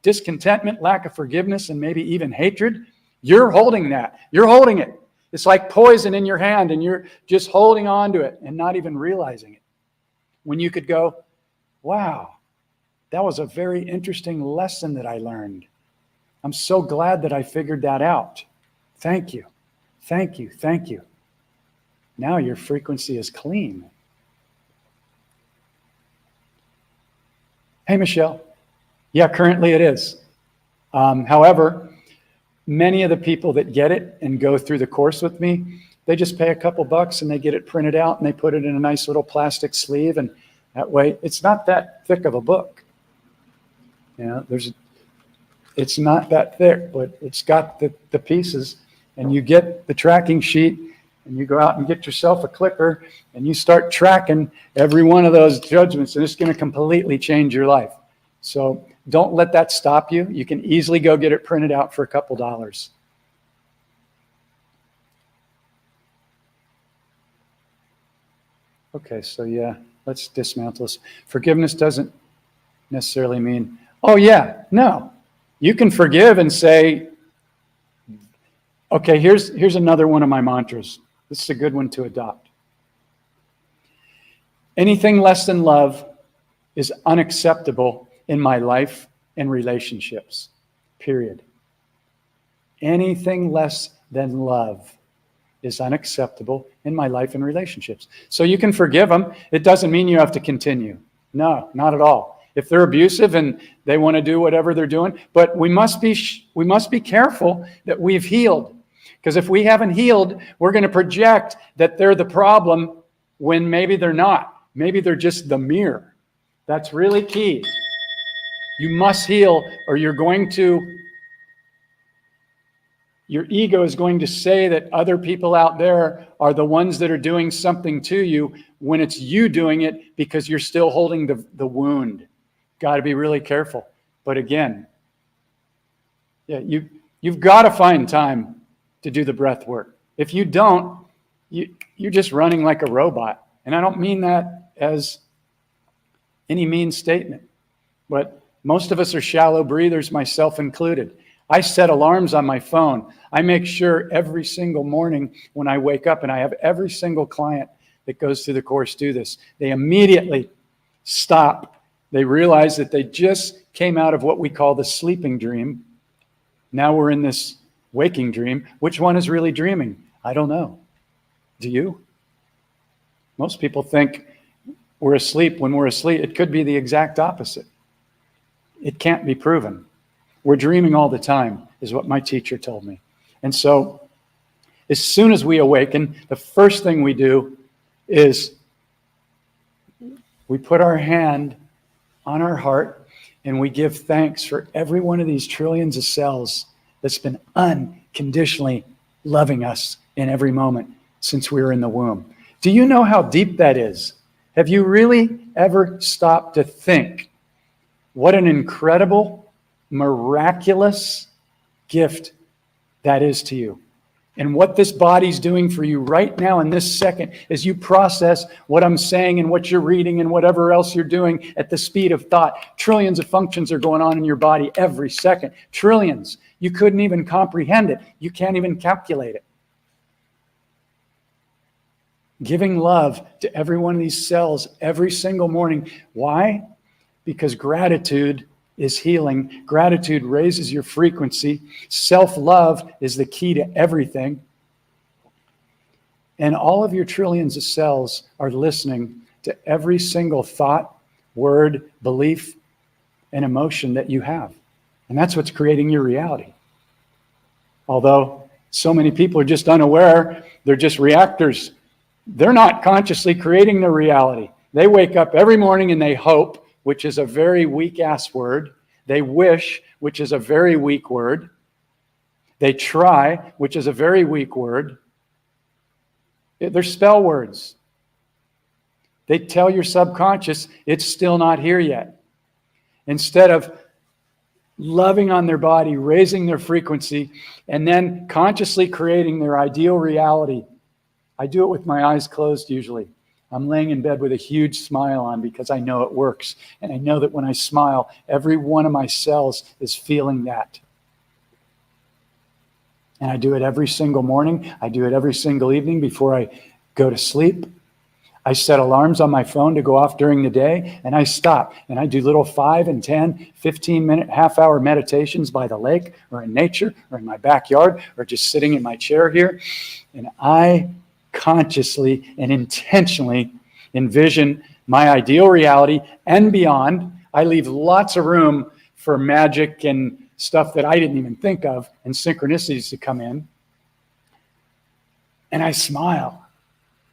discontentment, lack of forgiveness, and maybe even hatred? You're holding that. You're holding it. It's like poison in your hand, and you're just holding on to it and not even realizing it. When you could go, wow, that was a very interesting lesson that I learned. I'm so glad that I figured that out. Thank you. Thank you. Thank you. Now your frequency is clean. Hey, Michelle. Yeah, currently it is. However, many of the people that get it and go through the course with me, they just pay a couple bucks and they get it printed out and they put it in a nice little plastic sleeve, and that way it's not that thick of a book. It's not that thick, but it's got the pieces, and you get the tracking sheet and you go out and get yourself a clicker and you start tracking every one of those judgments, and it's going to completely change your life. So don't let that stop you. You can easily go get it printed out for a couple dollars. Okay, so yeah, let's dismantle this. Forgiveness doesn't necessarily mean, oh yeah, no. You can forgive and say, okay, here's another one of my mantras. This is a good one to adopt. Anything less than love is unacceptable in my life and relationships, period. Anything less than love is unacceptable in my life and relationships. So you can forgive them. It doesn't mean you have to continue. No, not at all. If they're abusive and they want to do whatever they're doing, but we must be careful that we've healed. Because if we haven't healed, we're going to project that they're the problem when maybe they're not. Maybe they're just the mirror. That's really key. You must heal, or your ego is going to say that other people out there are the ones that are doing something to you when it's you doing it because you're still holding the wound. Got to be really careful. But again, you've got to find time to do the breath work. If you don't, you're just running like a robot. And I don't mean that as any mean statement, but most of us are shallow breathers, myself included. I set alarms on my phone. I make sure every single morning when I wake up, and I have every single client that goes through the course do this, they immediately stop. They realize that they just came out of what we call the sleeping dream. Now we're in this waking dream. Which one is really dreaming? I don't know. Do you? Most people think we're asleep when we're asleep. It could be the exact opposite. It can't be proven. We're dreaming all the time, is what my teacher told me. And so as soon as we awaken, the first thing we do is we put our hand on our heart and we give thanks for every one of these trillions of cells that's been unconditionally loving us in every moment since we were in the womb. Do you know how deep that is? Have you really ever stopped to think what an incredible, miraculous gift that is to you? And what this body's doing for you right now in this second as you process what I'm saying and what you're reading and whatever else you're doing at the speed of thought. Trillions of functions are going on in your body every second. Trillions. You couldn't even comprehend it. You can't even calculate it. Giving love to every one of these cells every single morning. Why? Because gratitude is healing. Gratitude raises your frequency. Self-love is the key to everything. And all of your trillions of cells are listening to every single thought, word, belief, and emotion that you have. And that's what's creating your reality. Although so many people are just unaware, they're just reactors. They're not consciously creating their reality. They wake up every morning and they hope, which is a very weak-ass word. They wish, which is a very weak word. They try, which is a very weak word. They're spell words. They tell your subconscious it's still not here yet. Instead of loving on their body, raising their frequency, and then consciously creating their ideal reality. I do it with my eyes closed usually. I'm laying in bed with a huge smile on because I know it works. And I know that when I smile, every one of my cells is feeling that. And I do it every single morning. I do it every single evening before I go to sleep. I set alarms on my phone to go off during the day, and I stop. And I do little 5 and 10, 15-minute, half-hour meditations by the lake or in nature or in my backyard or just sitting in my chair here. And I consciously and intentionally envision my ideal reality and beyond. I leave lots of room for magic and stuff that I didn't even think of and synchronicities to come in. And I smile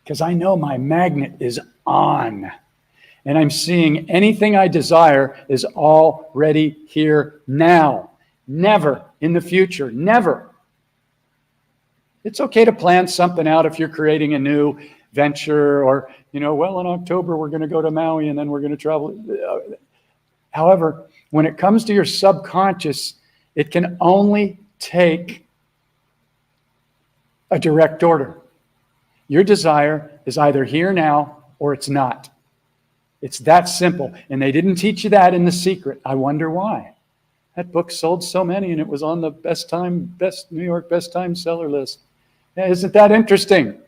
because I know my magnet is on and I'm seeing anything I desire is already here now, never in the future, never. It's okay to plan something out if you're creating a new venture or, well, in October, we're going to go to Maui and then we're going to travel. However, when it comes to your subconscious, it can only take a direct order. Your desire is either here now or it's not. It's that simple. And they didn't teach you that in The Secret. I wonder why. That book sold so many and it was on the New York best time seller list. Yeah, isn't that interesting?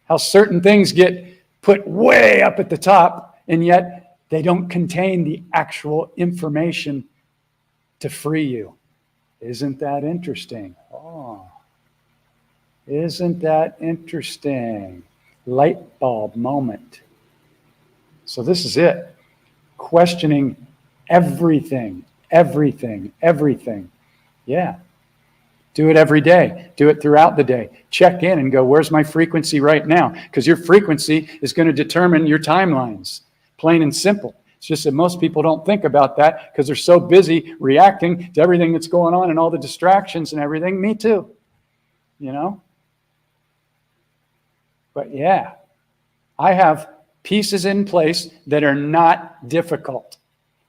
How certain things get put way up at the top and yet they don't contain the actual information to free you. Isn't that interesting? Oh. Isn't that interesting? Light bulb moment. So this is it. Questioning everything. Yeah. Do it every day. Do it throughout the day. Check in and go, where's my frequency right now? Because your frequency is going to determine your timelines. Plain and simple. It's just that most people don't think about that because they're so busy reacting to everything that's going on and all the distractions and everything. Me too. You know? But yeah, I have pieces in place that are not difficult.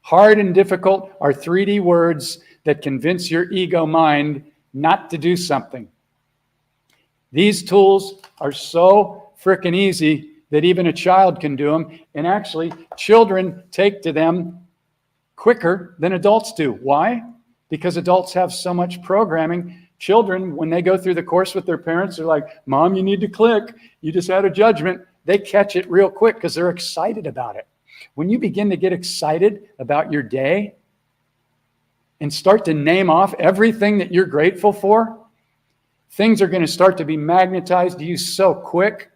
Hard and difficult are 3D words that convince your ego mind not to do something. These tools are so freaking easy that even a child can do them. And actually, children take to them quicker than adults do. Why? Because adults have so much programming. Children, when they go through the course with their parents, they're like, Mom, you need to click. You just had a judgment. They catch it real quick because they're excited about it. When you begin to get excited about your day and start to name off everything that you're grateful for, things are going to start to be magnetized to you so quick.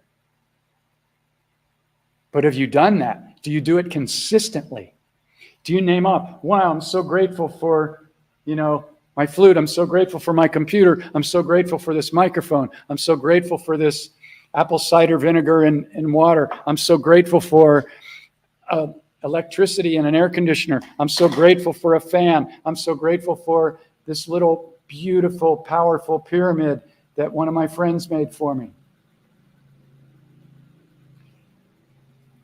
But have you done that? Do you do it consistently? Do you name off, wow, I'm so grateful for, my flute. I'm so grateful for my computer. I'm so grateful for this microphone. I'm so grateful for this apple cider vinegar and water. I'm so grateful for electricity and an air conditioner. I'm so grateful for a fan. I'm so grateful for this little beautiful, powerful pyramid that one of my friends made for me.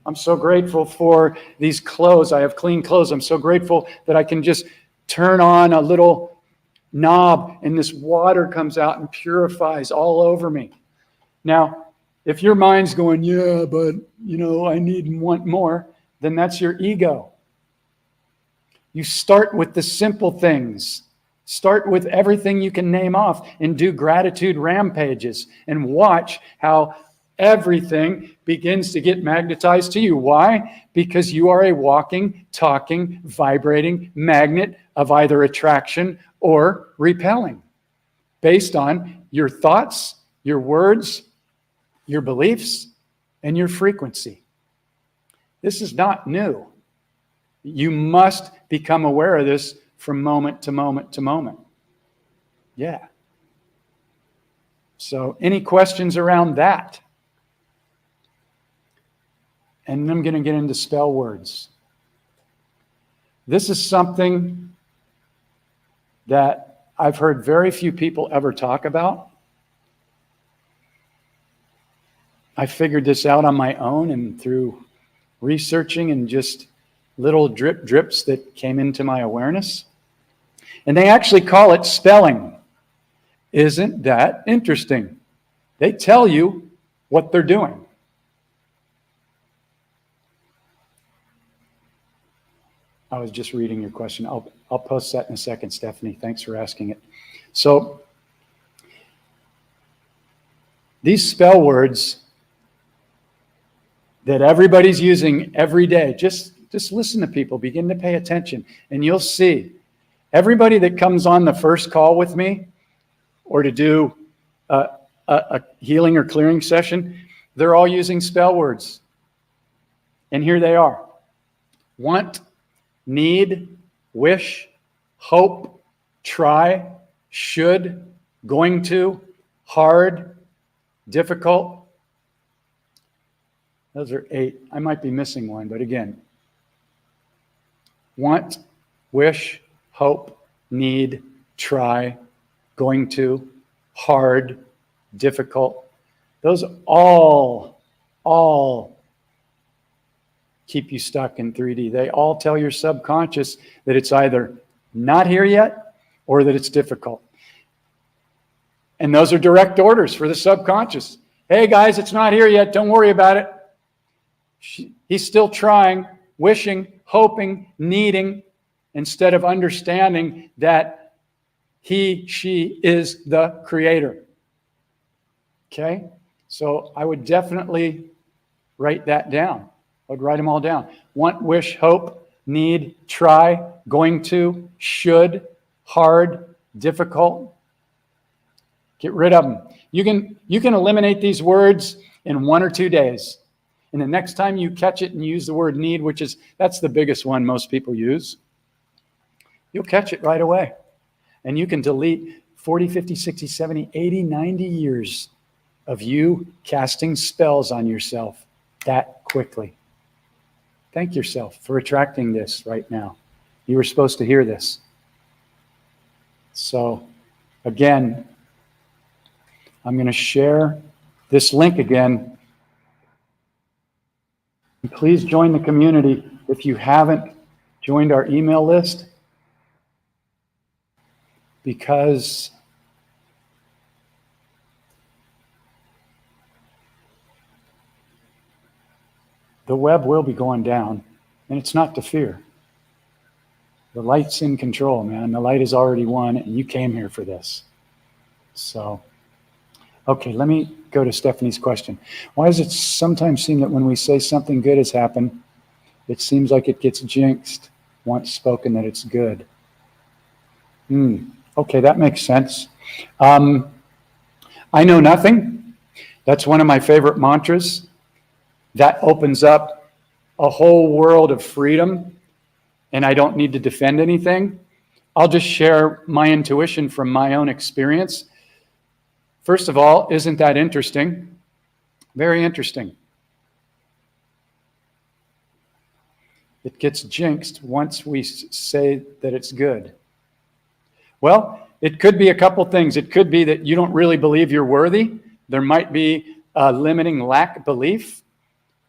I'm so grateful for these clothes. I have clean clothes. I'm so grateful that I can just turn on a little knob and this water comes out and purifies all over me. Now, if your mind's going, yeah, but, I need and want more, then that's your ego. You start with the simple things. Start with everything you can name off and do gratitude rampages and watch how everything begins to get magnetized to you. Why? Because you are a walking, talking, vibrating magnet of either attraction or repelling based on your thoughts, your words, your beliefs, and your frequency. This is not new. You must become aware of this from moment to moment to moment. Yeah. So any questions around that? And I'm going to get into spell words. This is something that I've heard very few people ever talk about. I figured this out on my own and through researching and just little drips that came into my awareness. And they actually call it spelling. Isn't that interesting? They tell you what they're doing. I was just reading your question. I'll post that in a second, Stephanie. Thanks for asking it. So these spell words that everybody's using every day, just listen to people, begin to pay attention, and you'll see everybody that comes on the first call with me or to do a healing or clearing session, they're all using spell words. And here they are. Want, need, wish, hope, try, should, going to, hard, difficult. Those are 8. I might be missing one, but again, want, wish, hope, need, try, going to, hard, difficult. Those all keep you stuck in 3D. They all tell your subconscious that it's either not here yet or that it's difficult. And those are direct orders for the subconscious. Hey guys, it's not here yet. Don't worry about it. He's still trying, wishing, hoping, needing, instead of understanding that he, she is the creator. Okay? So I would definitely write that down. I would write them all down. Want, wish, hope, need, try, going to, should, hard, difficult. Those are 8. I might be missing one, but again, want, wish, hope, need, try, going to, hard, difficult. Those all keep you stuck in 3D. They all tell your subconscious that it's either not here yet or that it's difficult. And those are direct orders for the subconscious. Hey guys, it's not here yet. Don't worry about it. He's still trying, wishing, hoping, needing, instead of understanding that he, she is the creator. Okay? So I would definitely write that down. I would write them all down. Want, wish, hope, need, try, going to, should, hard, difficult. Get rid of them. You can eliminate these words in 1 or 2 days. And the next time you catch it and use the word need, that's the biggest one most people use, you'll catch it right away. And you can delete 40, 50, 60, 70, 80, 90 years of you casting spells on yourself that quickly. Thank yourself for attracting this right now. You were supposed to hear this. So, again, I'm going to share this link again. Please join the community if you haven't joined our email list, because the web will be going down, and it's not to fear. The light's in control, man. The light has already won, and you came here for this. So, okay, let me go to Stephanie's question. Why does it sometimes seem that when we say something good has happened, it seems like it gets jinxed once spoken that it's good? Okay, that makes sense. I know nothing. That's one of my favorite mantras. That opens up a whole world of freedom, and I don't need to defend anything. I'll just share my intuition from my own experience. First of all, isn't that interesting? Very interesting. It gets jinxed once we say that it's good. Well, it could be a couple things. It could be that you don't really believe you're worthy. There might be a limiting lack of belief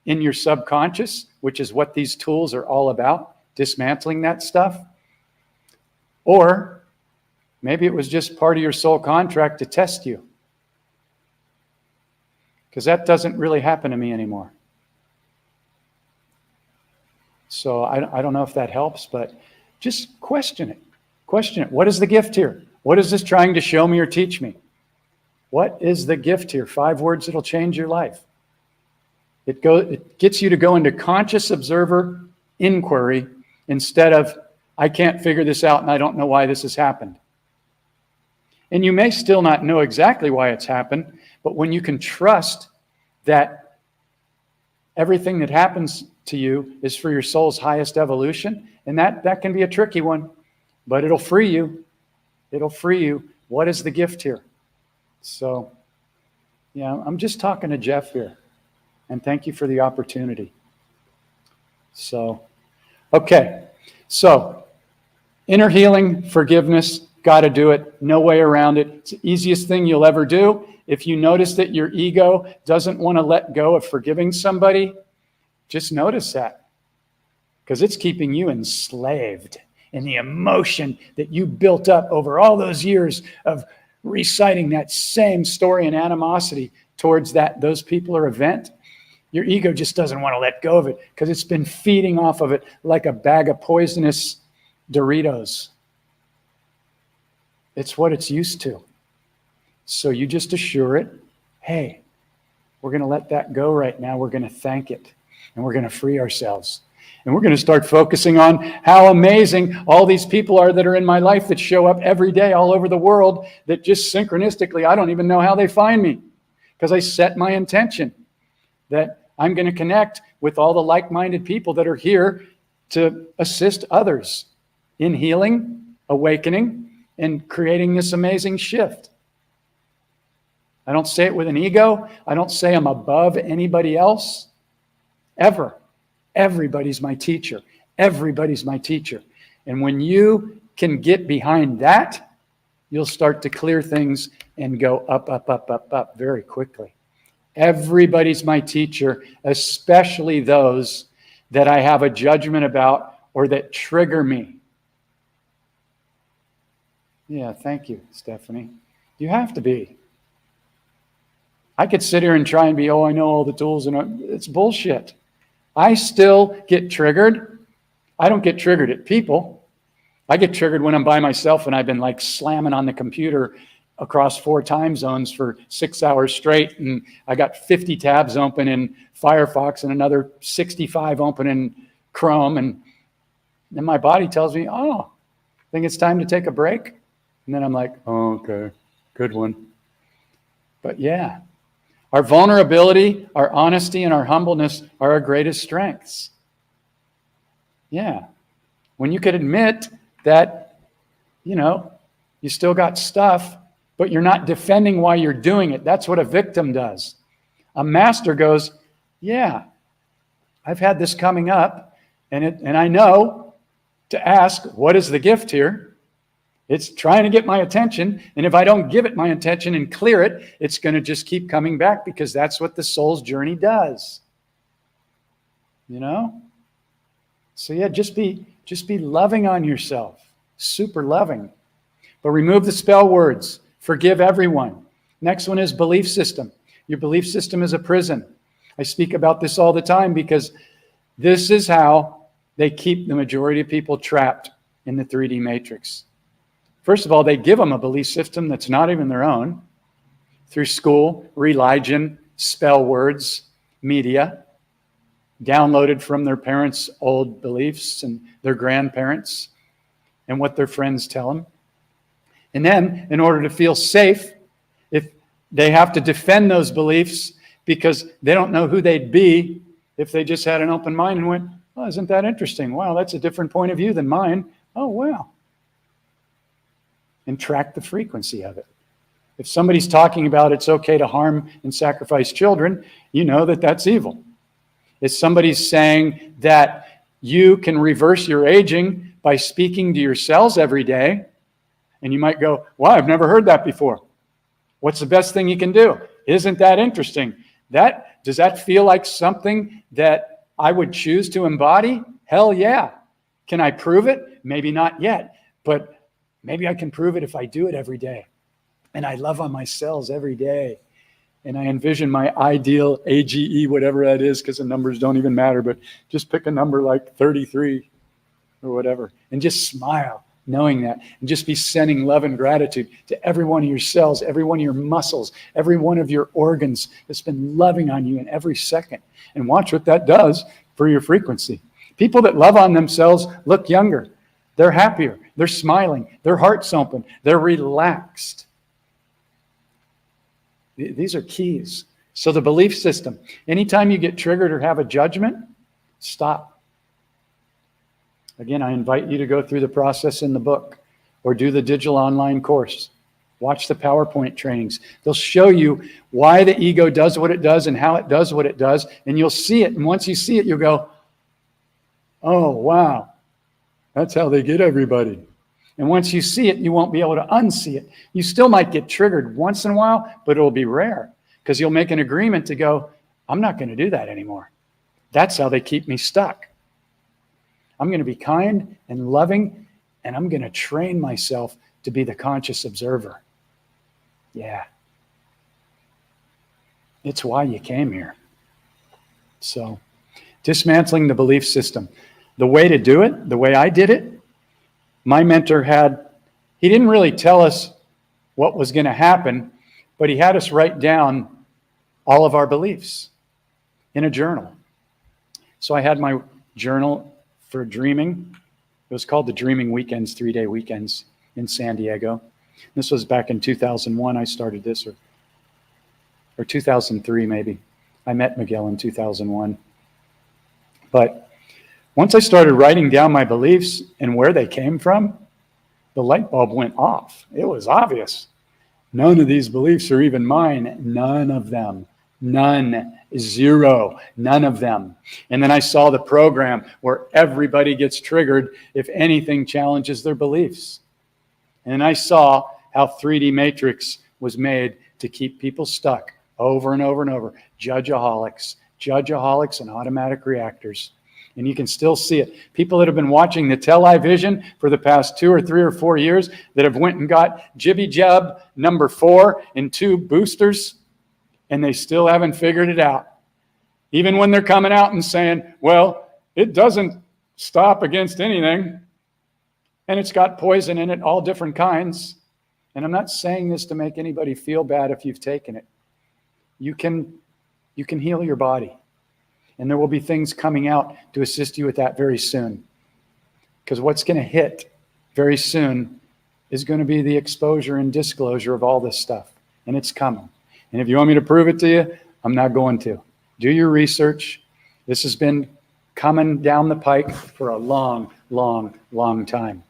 in your subconscious, which is what these tools are all about, dismantling that stuff. Or maybe it was just part of your soul contract to test you, because that doesn't really happen to me anymore. So I don't know if that helps, but just question it. Question it. What is the gift here? What is this trying to show me or teach me? What is the gift here? 5 words that'll change your life. It gets you to go into conscious observer inquiry instead of, I can't figure this out and I don't know why this has happened. And you may still not know exactly why it's happened, but when you can trust that everything that happens to you is for your soul's highest evolution, and that can be a tricky one, but it'll free you. It'll free you. What is the gift here? So, yeah, I'm just talking to Jeff here, and thank you for the opportunity. So, okay. So, inner healing, forgiveness, got to do it. No way around it. It's the easiest thing you'll ever do. If you notice that your ego doesn't want to let go of forgiving somebody, just notice that, because it's keeping you enslaved in the emotion that you built up over all those years of reciting that same story and animosity towards those people or event. Your ego just doesn't want to let go of it because it's been feeding off of it like a bag of poisonous Doritos. It's what it's used to. So you just assure it, hey, we're going to let that go right now. We're going to thank it, and we're going to free ourselves. And we're going to start focusing on how amazing all these people are that are in my life that show up every day all over the world, that just synchronistically, I don't even know how they find me, because I set my intention that I'm going to connect with all the like-minded people that are here to assist others in healing, awakening, and creating this amazing shift. I don't say it with an ego. I don't say I'm above anybody else, ever. Everybody's my teacher. Everybody's my teacher. And when you can get behind that, you'll start to clear things and go up, up, up, up, up very quickly. Everybody's my teacher, especially those that I have a judgment about or that trigger me. Yeah, thank you, Stephanie. You have to be. I could sit here and try and be, I know all the tools, and it's bullshit. I still get triggered. I don't get triggered at people. I get triggered when I'm by myself and I've been like slamming on the computer across 4 time zones for 6 hours straight, and I got 50 tabs open in Firefox and another 65 open in Chrome, and then my body tells me, I think it's time to take a break. And then I'm like, okay, good one. But yeah, our vulnerability, our honesty, and our humbleness are our greatest strengths. Yeah. When you could admit that, you still got stuff, but you're not defending why you're doing it. That's what a victim does. A master goes, yeah, I've had this coming up, and I know to ask, what is the gift here? It's trying to get my attention, and if I don't give it my attention and clear it, it's going to just keep coming back, because that's what the soul's journey does. So yeah, just be loving on yourself, super loving. But remove the spell words. Forgive everyone. Next one is belief system. Your belief system is a prison. I speak about this all the time because this is how they keep the majority of people trapped in the 3D matrix. First of all, they give them a belief system that's not even their own through school, religion, spell words, media, downloaded from their parents' old beliefs and their grandparents and what their friends tell them. And then, in order to feel safe, if they have to defend those beliefs because they don't know who they'd be if they just had an open mind and went, oh, isn't that interesting? Wow, that's a different point of view than mine. Oh, wow. And track the frequency of it. If somebody's talking about it's okay to harm and sacrifice children, you know that that's evil. If somebody's saying that you can reverse your aging by speaking to your cells every day, and you might go, wow, I've never heard that before. What's the best thing you can do? Isn't that interesting? Does that feel like something that I would choose to embody? Hell yeah. Can I prove it? Maybe not yet, but maybe I can prove it if I do it every day. And I love on my cells every day. And I envision my ideal AGE, whatever that is, because the numbers don't even matter, but just pick a number like 33 or whatever, and just smile. Knowing that, and just be sending love and gratitude to every one of your cells, every one of your muscles, every one of your organs that's been loving on you in every second. And watch what that does for your frequency. People that love on themselves look younger. They're happier. They're smiling. Their heart's open. They're relaxed. These are keys. So the belief system. Anytime you get triggered or have a judgment, stop. Again, I invite you to go through the process in the book or do the digital online course. Watch the PowerPoint trainings. They'll show you why the ego does what it does and how it does what it does, and you'll see it. And once you see it, you'll go, oh, wow, that's how they get everybody. And once you see it, you won't be able to unsee it. You still might get triggered once in a while, but it'll be rare because you'll make an agreement to go, I'm not going to do that anymore. That's how they keep me stuck. I'm going to be kind and loving, and I'm going to train myself to be the conscious observer. Yeah. It's why you came here. So, dismantling the belief system. The way to do it, the way I did it, my mentor he didn't really tell us what was going to happen, but he had us write down all of our beliefs in a journal. So I had my journal for dreaming. It was called the Dreaming Weekends, 3-day weekends in San Diego. This was back in 2001. I started this, or 2003 maybe. I met Miguel in 2001. But once I started writing down my beliefs and where they came from, the light bulb went off. It was obvious. None of these beliefs are even mine. None of them. None. Zero. None of them. And then I saw the program where everybody gets triggered if anything challenges their beliefs. And I saw how 3D Matrix was made to keep people stuck over and over and over. Judgeaholics and automatic reactors. And you can still see it. People that have been watching the television for the past 2 or 3 or 4 years that have went and got Jibby Jab number 4 and 2 boosters, and they still haven't figured it out. Even when they're coming out and saying, well, it doesn't stop against anything, and it's got poison in it, all different kinds. And I'm not saying this to make anybody feel bad if you've taken it. You can heal your body. And there will be things coming out to assist you with that very soon. Because what's going to hit very soon is going to be the exposure and disclosure of all this stuff. And it's coming. And if you want me to prove it to you, I'm not going to. Do your research. This has been coming down the pike for a long, long, long time.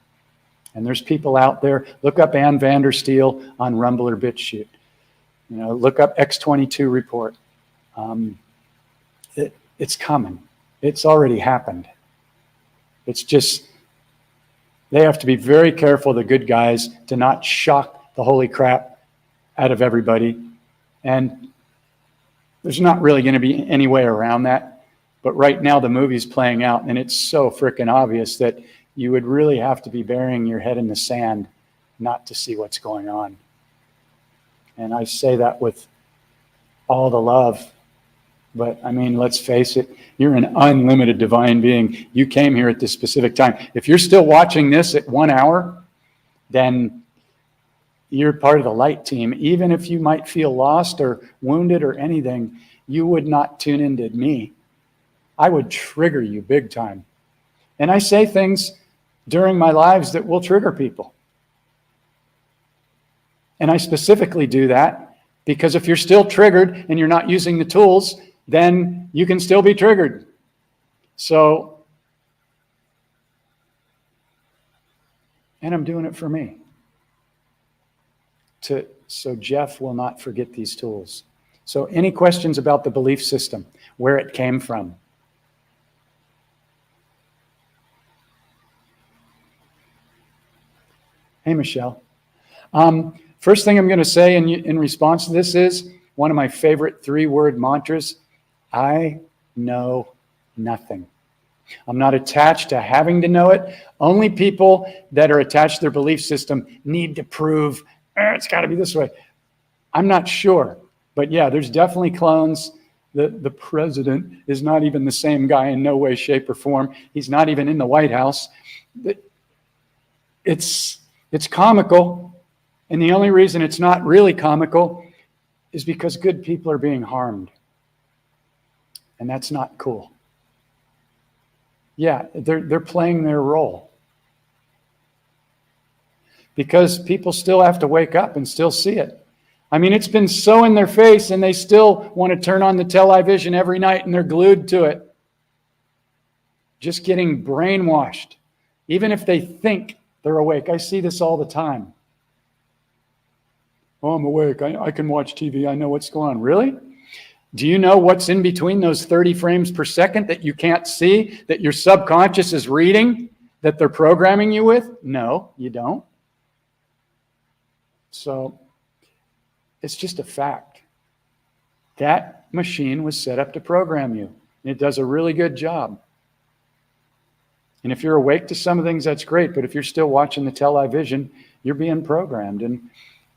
And there's people out there. Look up Ann Vandersteel on Rumble or BitChute. Look up X22 report. It's coming. It's already happened. It's just, they have to be very careful, the good guys, to not shock the holy crap out of everybody. And there's not really going to be any way around that. But right now the movie's playing out, and it's so freaking obvious that you would really have to be burying your head in the sand not to see what's going on. And I say that with all the love. But I mean, let's face it, you're an unlimited divine being. You came here at this specific time. If you're still watching this at 1 hour, then you're part of the light team. Even if you might feel lost or wounded or anything, you would not tune into me. I would trigger you big time. And I say things during my lives that will trigger people. And I specifically do that because if you're still triggered and you're not using the tools, then you can still be triggered. So, and I'm doing it for me. So Jeff will not forget these tools. So any questions about the belief system, where it came from? Hey, Michelle. First thing I'm going to say in response to this is one of my favorite 3-word mantras. I know nothing. I'm not attached to having to know it. Only people that are attached to their belief system need to prove, it's got to be this way. I'm not sure. But yeah, there's definitely clones. The president is not even the same guy in no way, shape, or form. He's not even in the White House. It's comical. And the only reason it's not really comical is because good people are being harmed. And that's not cool. Yeah, they're playing their role. Because people still have to wake up and still see it. I mean, it's been so in their face and they still want to turn on the television every night and they're glued to it. Just getting brainwashed. Even if they think they're awake. I see this all the time. Oh, I'm awake. I can watch TV. I know what's going on. Really? Do you know what's in between those 30 frames per second that you can't see, that your subconscious is reading, that they're programming you with? No, you don't. So it's just a fact. That machine was set up to program you. And it does a really good job. And if you're awake to some of the things, that's great. But if you're still watching the television, you're being programmed. And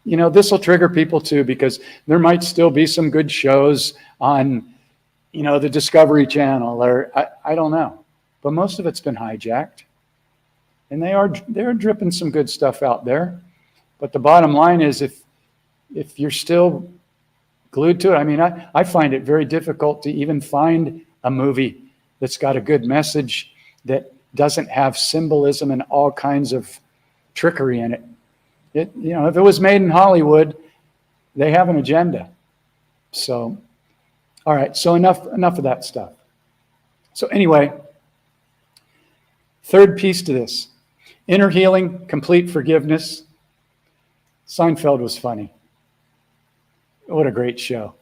this will trigger people too, because there might still be some good shows on, the Discovery Channel, or I don't know. But most of it's been hijacked. And they're dripping some good stuff out there. But the bottom line is if you're still glued to it, I mean, I find it very difficult to even find a movie that's got a good message that doesn't have symbolism and all kinds of trickery in it. If it was made in Hollywood, they have an agenda. So, all right. So enough of that stuff. So anyway, third piece to this: inner healing, complete forgiveness. Seinfeld was funny. What a great show!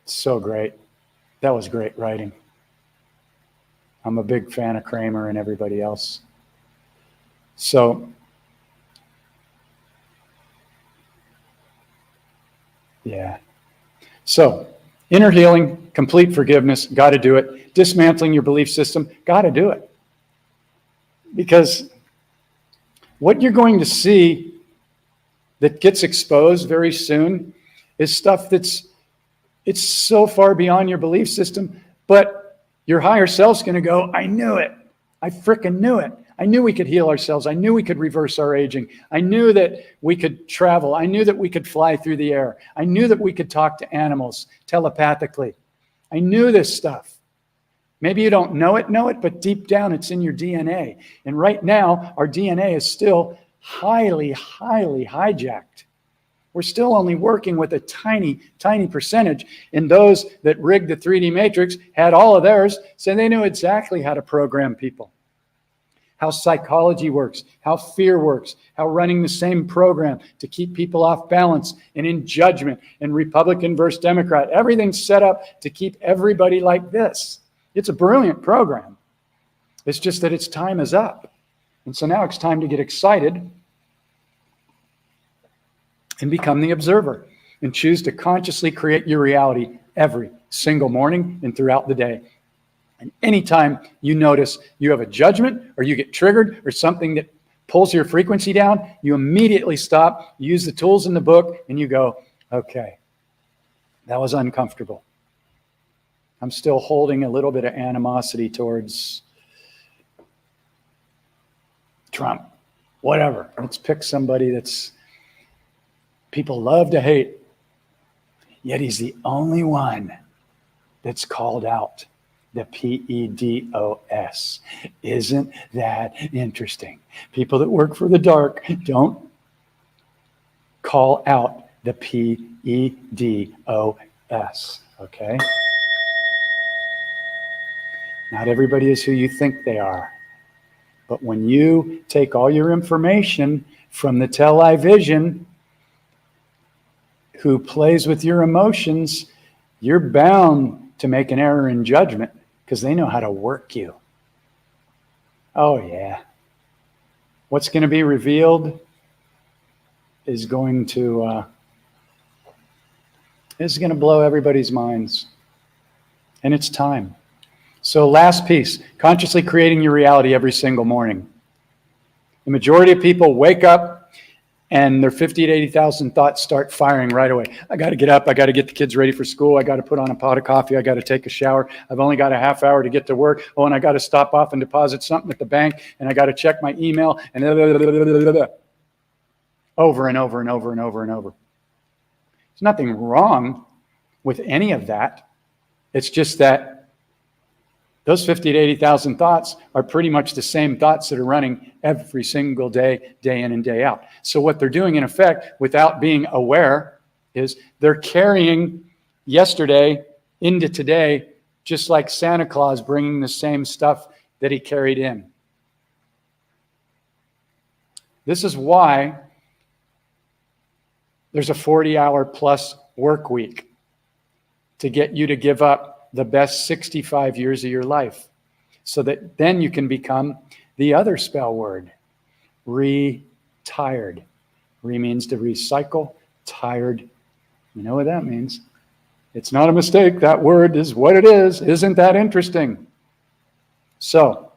So great. That was great writing. I'm a big fan of Kramer and everybody else. So. Yeah. So, inner healing, complete forgiveness, got to do it. Dismantling your belief system, got to do it. Because what you're going to see that gets exposed very soon is stuff it's so far beyond your belief system, but your higher self's going to go, I knew it. I frickin' knew it. I knew we could heal ourselves. I knew we could reverse our aging. I knew that we could travel. I knew that we could fly through the air. I knew that we could talk to animals telepathically. I knew this stuff. Maybe you don't know it, but deep down it's in your DNA. And right now, our DNA is still highly, highly hijacked. We're still only working with a tiny, tiny percentage. And those that rigged the 3D matrix had all of theirs, so they knew exactly how to program people. How psychology works, how fear works, how running the same program to keep people off balance and in judgment and Republican versus Democrat. Everything's set up to keep everybody like this. It's a brilliant program. It's just that its time is up. And so now it's time to get excited and become the observer and choose to consciously create your reality every single morning and throughout the day. And anytime you notice you have a judgment or you get triggered or something that pulls your frequency down, you immediately stop, use the tools in the book, and you go, okay, that was uncomfortable. I'm still holding a little bit of animosity towards Trump, whatever. Let's pick somebody that's people love to hate, yet he's the only one that's called out. The PEDOS. Isn't that interesting? People that work for the dark don't call out the PEDOS. Okay? Not everybody is who you think they are. But when you take all your information from the television, who plays with your emotions, you're bound to make an error in judgment because they know how to work you. Oh, yeah. What's going to be revealed is going to blow everybody's minds. And it's time. So last piece, consciously creating your reality every single morning. The majority of people wake up and their 50 to 80,000 thoughts start firing right away. I got to get up. I got to get the kids ready for school. I got to put on a pot of coffee. I got to take a shower. I've only got a half hour to get to work. Oh, and I got to stop off and deposit something at the bank. And I got to check my email. And over and over and over and over and over. There's nothing wrong with any of that. It's just that those 50 to 80,000 thoughts are pretty much the same thoughts that are running every single day, day in and day out. So what they're doing in effect, without being aware, is they're carrying yesterday into today, just like Santa Claus bringing the same stuff that he carried in. This is why there's a 40-hour plus work week to get you to give up the best 65 years of your life, so that then you can become the other spell word, retired. Re means to recycle, tired. You know what that means. It's not a mistake. That word is what it is. Isn't that interesting? So,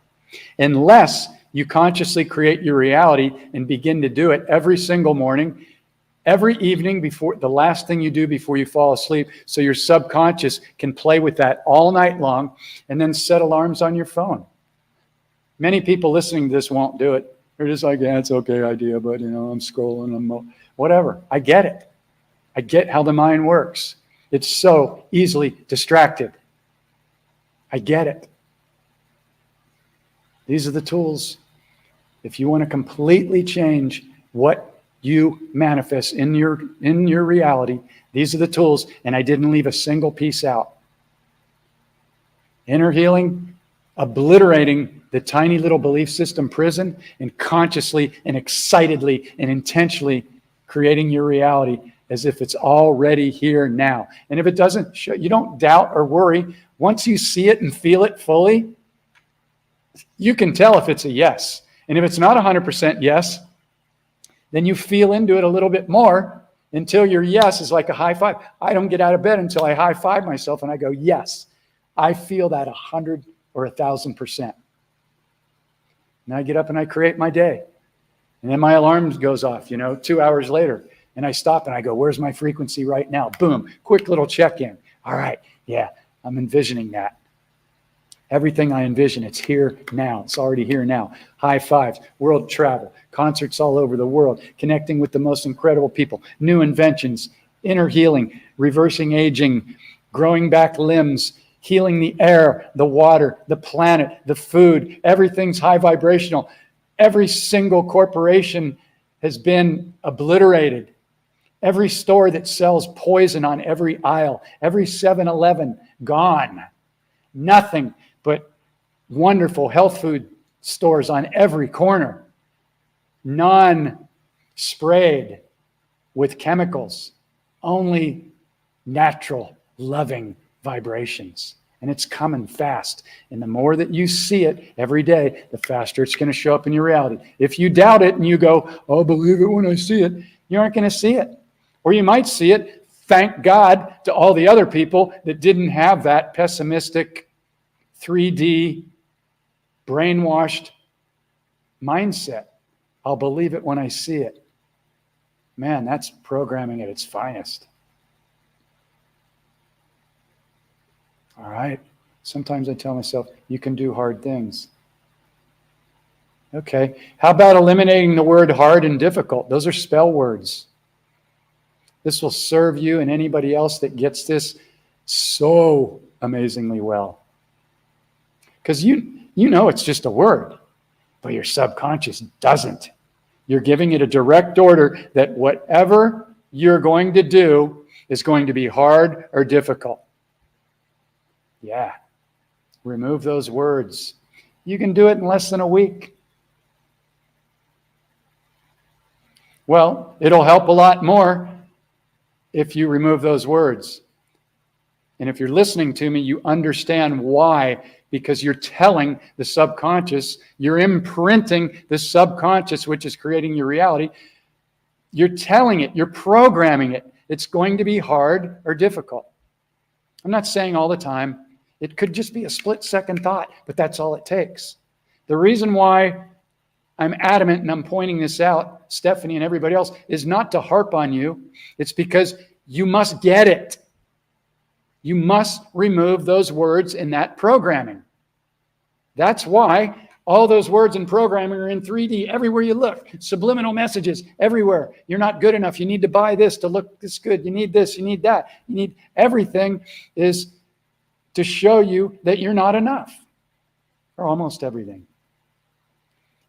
unless you consciously create your reality and begin to do it every single morning, every evening, before the last thing you do before you fall asleep, so your subconscious can play with that all night long, and then set alarms on your phone. Many people listening to this won't do it. They're just like, yeah, it's okay idea, but I'm scrolling, whatever. I get it. I get how the mind works. It's so easily distracted. I get it. These are the tools. If you want to completely change what you manifest in your reality, these are the tools, and I didn't leave a single piece out. Inner healing, obliterating the tiny little belief system prison, and consciously and excitedly and intentionally creating your reality as if it's already here now. And if it doesn't show, you don't doubt or worry. Once you see it and feel it fully, you can tell if it's a yes. And if it's not 100% yes, then you feel into it a little bit more until your yes is like a high five. I don't get out of bed until I high five myself and I go, yes, I feel that 100 or 1,000%. And I get up and I create my day. And then my alarm goes off, 2 hours later. And I stop and I go, where's my frequency right now? Boom, quick little check-in. All right, yeah, I'm envisioning that. Everything I envision, it's here now. It's already here now. High fives, world travel, concerts all over the world, connecting with the most incredible people, new inventions, inner healing, reversing aging, growing back limbs, healing the air, the water, the planet, the food. Everything's high vibrational. Every single corporation has been obliterated. Every store that sells poison on every aisle, every 7-Eleven, gone. Nothing but wonderful health food stores on every corner. Non-sprayed with chemicals. Only natural, loving vibrations. And it's coming fast. And the more that you see it every day, the faster it's going to show up in your reality. If you doubt it and you go, "I'll believe it when I see it," you aren't going to see it. Or you might see it, thank God to all the other people that didn't have that pessimistic 3D brainwashed mindset. I'll believe it when I see it. Man, that's programming at its finest. All right. Sometimes I tell myself, you can do hard things. Okay. How about eliminating the word hard and difficult? Those are spell words. This will serve you and anybody else that gets this so amazingly well. Because you know it's just a word, but your subconscious doesn't. You're giving it a direct order that whatever you're going to do is going to be hard or difficult. Yeah. Remove those words. You can do it in less than a week. Well, it'll help a lot more if you remove those words. And if you're listening to me, you understand why. Because you're telling the subconscious, you're imprinting the subconscious, which is creating your reality. You're telling it, you're programming it. It's going to be hard or difficult. I'm not saying all the time. It could just be a split-second thought, but that's all it takes. The reason why I'm adamant and I'm pointing this out, Stephanie and everybody else, is not to harp on you. It's because you must get it. You must remove those words in that programming. That's why all those words in programming are in 3D everywhere you look. Subliminal messages everywhere. You're not good enough. You need to buy this to look this good. You need this. You need that. You need everything is to show you that you're not enough, or almost everything.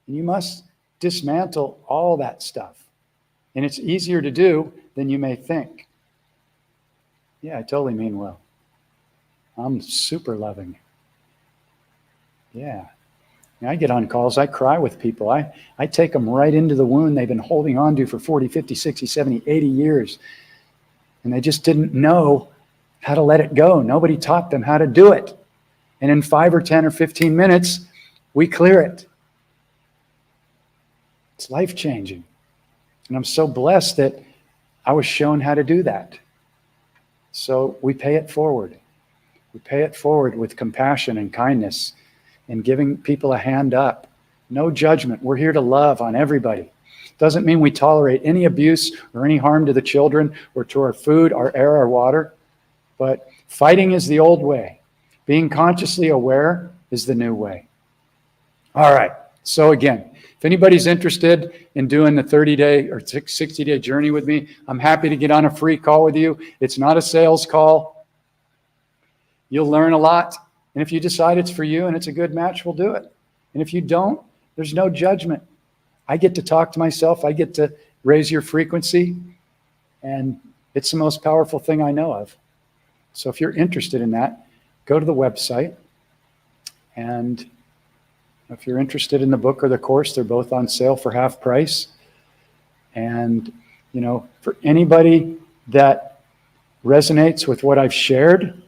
And you must dismantle all that stuff. And it's easier to do than you may think. Yeah, I totally mean well. I'm super loving. Yeah. I get on calls. I cry with people. I take them right into the wound they've been holding on to for 40, 50, 60, 70, 80 years. And they just didn't know how to let it go. Nobody taught them how to do it. And in 5 or 10 or 15 minutes, we clear it. It's life-changing. And I'm so blessed that I was shown how to do that. So we pay it forward. We pay it forward with compassion and kindness and giving people a hand up. No judgment. We're here to love on everybody. Doesn't mean we tolerate any abuse or any harm to the children or to our food, our air, our water. But fighting is the old way. Being consciously aware is the new way. All right. So again, if anybody's interested in doing the 30-day or 60-day journey with me, I'm happy to get on a free call with you. It's not a sales call. You'll learn a lot. And if you decide it's for you and it's a good match, we'll do it. And if you don't, there's no judgment. I get to talk to myself. I get to raise your frequency. And it's the most powerful thing I know of. So if you're interested in that, go to the website. And if you're interested in the book or the course, they're both on sale for half price. And, you know, for anybody that resonates with what I've shared,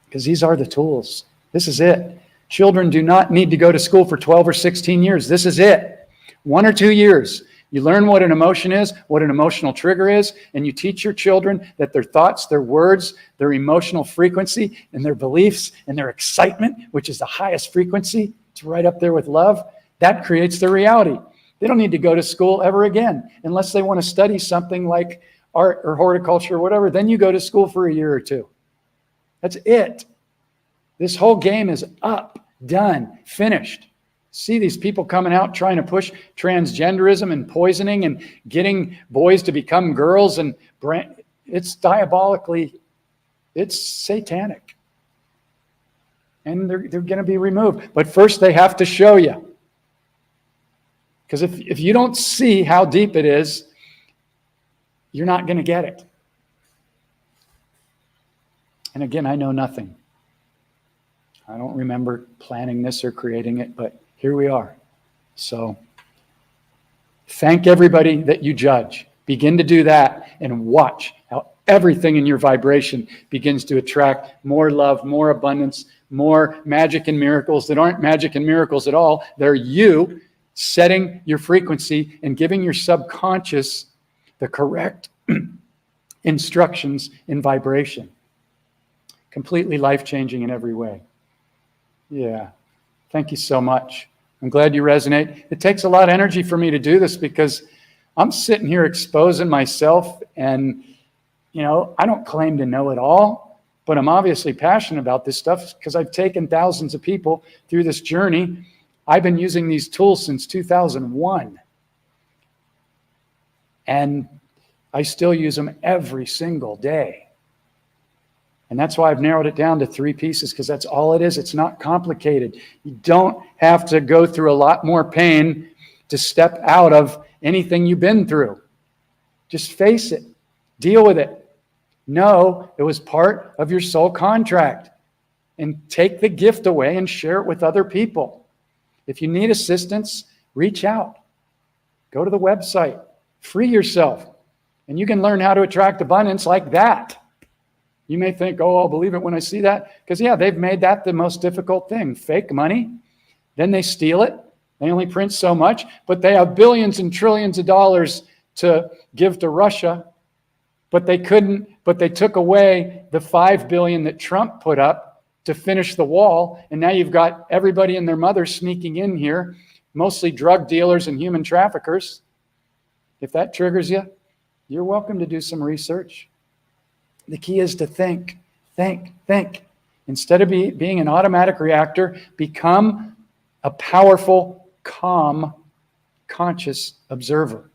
because these are the tools. This is it. Children do not need to go to school for 12 or 16 years. This is it. 1 or 2 years. You learn what an emotion is, what an emotional trigger is, and you teach your children that their thoughts, their words, their emotional frequency, and their beliefs, and their excitement, which is the highest frequency, it's right up there with love, that creates their reality. They don't need to go to school ever again, unless they want to study something like art or horticulture or whatever. Then you go to school for a year or 2. That's it. This whole game is up, done, finished. See these people coming out trying to push transgenderism and poisoning and getting boys to become girls, and it's diabolically, it's satanic. And they're going to be removed. But first they have to show you. Because if you don't see how deep it is, you're not going to get it. And again, I know nothing. I don't remember planning this or creating it, but here we are. So thank everybody that you judge. Begin to do that and watch how everything in your vibration begins to attract more love, more abundance, more magic and miracles that aren't magic and miracles at all. They're you setting your frequency and giving your subconscious the correct instructions in vibration. Completely life-changing in every way. Yeah. Thank you so much. I'm glad you resonate. It takes a lot of energy for me to do this because I'm sitting here exposing myself and, I don't claim to know it all, but I'm obviously passionate about this stuff because I've taken thousands of people through this journey. I've been using these tools since 2001. And I still use them every single day. And that's why I've narrowed it down to 3 pieces, because that's all it is. It's not complicated. You don't have to go through a lot more pain to step out of anything you've been through. Just face it. Deal with it. Know it was part of your soul contract. And take the gift away and share it with other people. If you need assistance, reach out. Go to the website. Free yourself. And you can learn how to attract abundance like that. You may think, oh, I'll believe it when I see that. Because, they've made that the most difficult thing. Fake money. Then they steal it. They only print so much. But they have billions and trillions of dollars to give to Russia. But they couldn't. But they took away the $5 billion that Trump put up to finish the wall. And now you've got everybody and their mother sneaking in here. Mostly drug dealers and human traffickers. If that triggers you, you're welcome to do some research. The key is to think. Instead of being an automatic reactor, become a powerful, calm, conscious observer.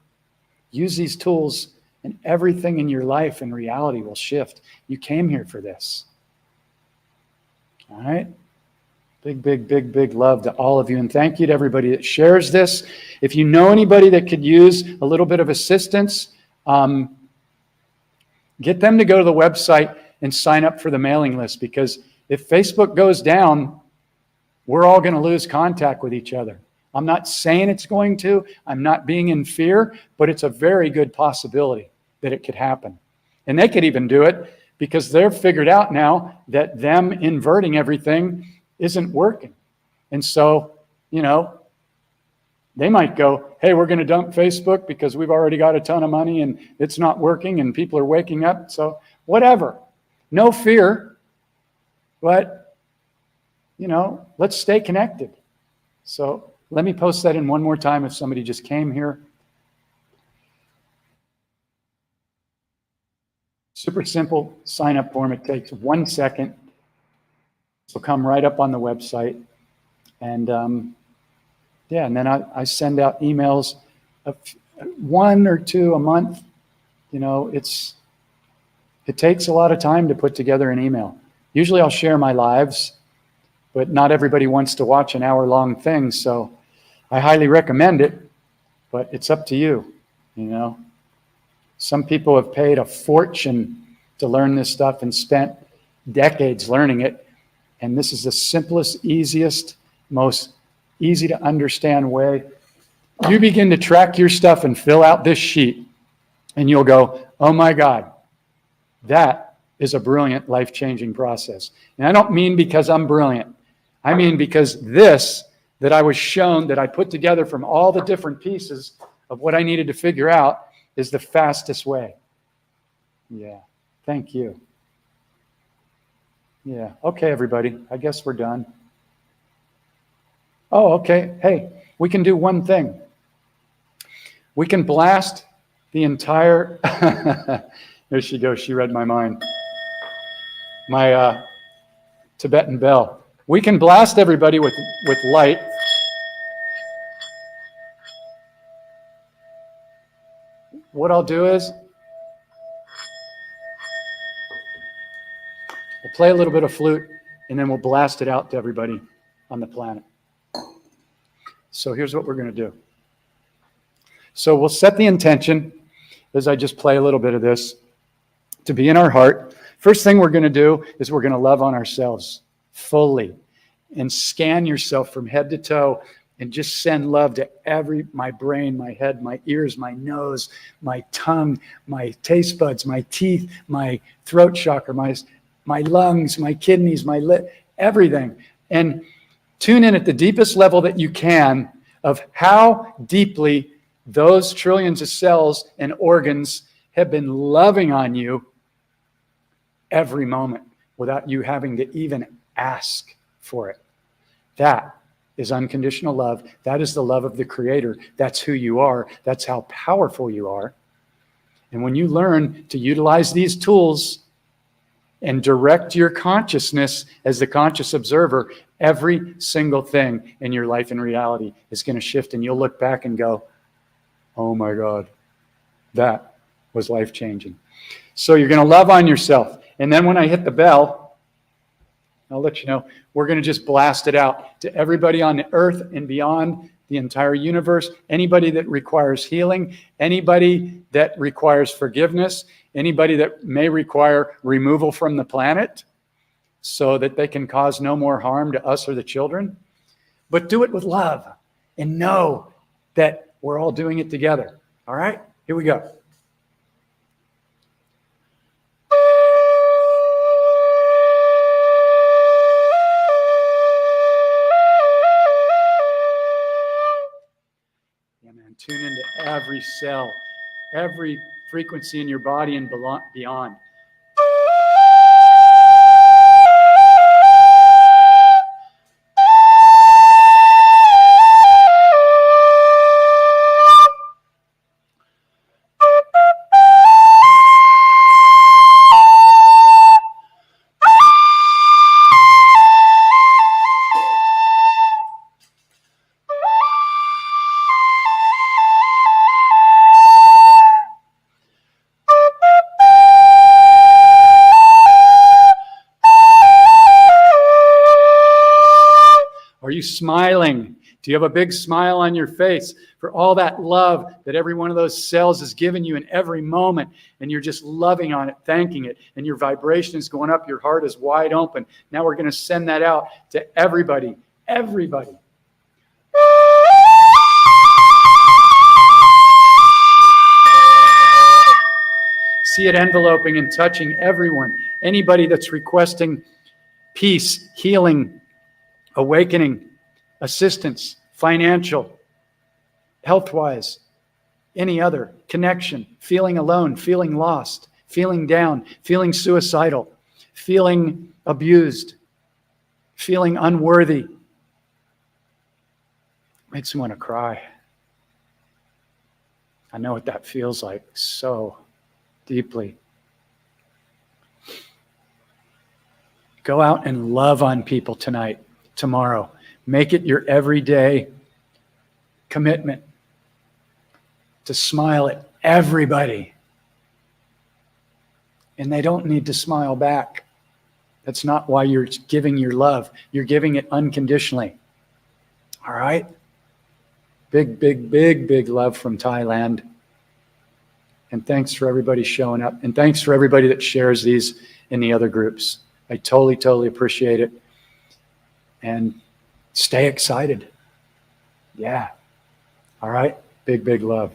Use these tools and everything in your life and reality will shift. You came here for this. All right? Big love to all of you. And thank you to everybody that shares this. If you know anybody that could use a little bit of assistance, get them to go to the website and sign up for the mailing list, because if Facebook goes down, we're all going to lose contact with each other. I'm not saying it's going to. I'm not being in fear, but it's a very good possibility that it could happen. And they could even do it because they're figured out now that them inverting everything isn't working. And so, they might go, hey, we're going to dump Facebook because we've already got a ton of money and it's not working and people are waking up. So whatever. No fear. But, let's stay connected. So let me post that in one more time if somebody just came here. Super simple sign-up form. It takes 1 second. So come right up on the website. And and then I send out emails of 1 or 2 a month. It takes a lot of time to put together an email. Usually I'll share my lives, but not everybody wants to watch an hour-long thing. So I highly recommend it, but it's up to you. Some people have paid a fortune to learn this stuff and spent decades learning it. And this is the simplest, easiest, most easy to understand way. You begin to track your stuff and fill out this sheet, and you'll go, oh my God, that is a brilliant, life-changing process. And I don't mean because I'm brilliant. I mean because this that I was shown, that I put together from all the different pieces of what I needed to figure out, is the fastest way. Yeah, thank you. Yeah, okay, everybody, I guess we're done. Oh, okay. Hey, we can do one thing. We can blast the entire... There she goes. She read my mind. My Tibetan bell. We can blast everybody with light. What I'll do is we'll play a little bit of flute, and then we'll blast it out to everybody on the planet. So here's what we're going to do. So we'll set the intention, as I just play a little bit of this, to be in our heart. First thing we're going to do is we're going to love on ourselves fully and scan yourself from head to toe and just send love to my brain, my head, my ears, my nose, my tongue, my taste buds, my teeth, my throat chakra, my lungs, my kidneys, my everything. And tune in at the deepest level that you can of how deeply those trillions of cells and organs have been loving on you every moment without you having to even ask for it. That is unconditional love. That is the love of the Creator. That's who you are. That's how powerful you are. And when you learn to utilize these tools and direct your consciousness as the conscious observer, every single thing in your life and reality is going to shift, and you'll look back and go, oh my God, that was life-changing. So you're going to love on yourself. And then when I hit the bell, I'll let you know, we're going to just blast it out to everybody on the earth and beyond, the entire universe, anybody that requires healing, anybody that requires forgiveness, anybody that may require removal from the planet so that they can cause no more harm to us or the children. But do it with love and know that we're all doing it together. All right, here we go. Tune into every cell, every frequency in your body and beyond. Are you smiling? Do you have a big smile on your face for all that love that every one of those cells has given you in every moment? And you're just loving on it, thanking it. And your vibration is going up. Your heart is wide open. Now we're going to send that out to everybody. Everybody. See it enveloping and touching everyone. Anybody that's requesting peace, healing, awakening, assistance, financial, health-wise, any other connection, feeling alone, feeling lost, feeling down, feeling suicidal, feeling abused, feeling unworthy. Makes me want to cry. I know what that feels like so deeply. Go out and love on people tonight. Tomorrow. Make it your everyday commitment to smile at everybody. And they don't need to smile back. That's not why you're giving your love. You're giving it unconditionally. All right? Big, big, big, big love from Thailand. And thanks for everybody showing up. And thanks for everybody that shares these in the other groups. I totally, totally appreciate it. And stay excited. Yeah. All right. Big, big love.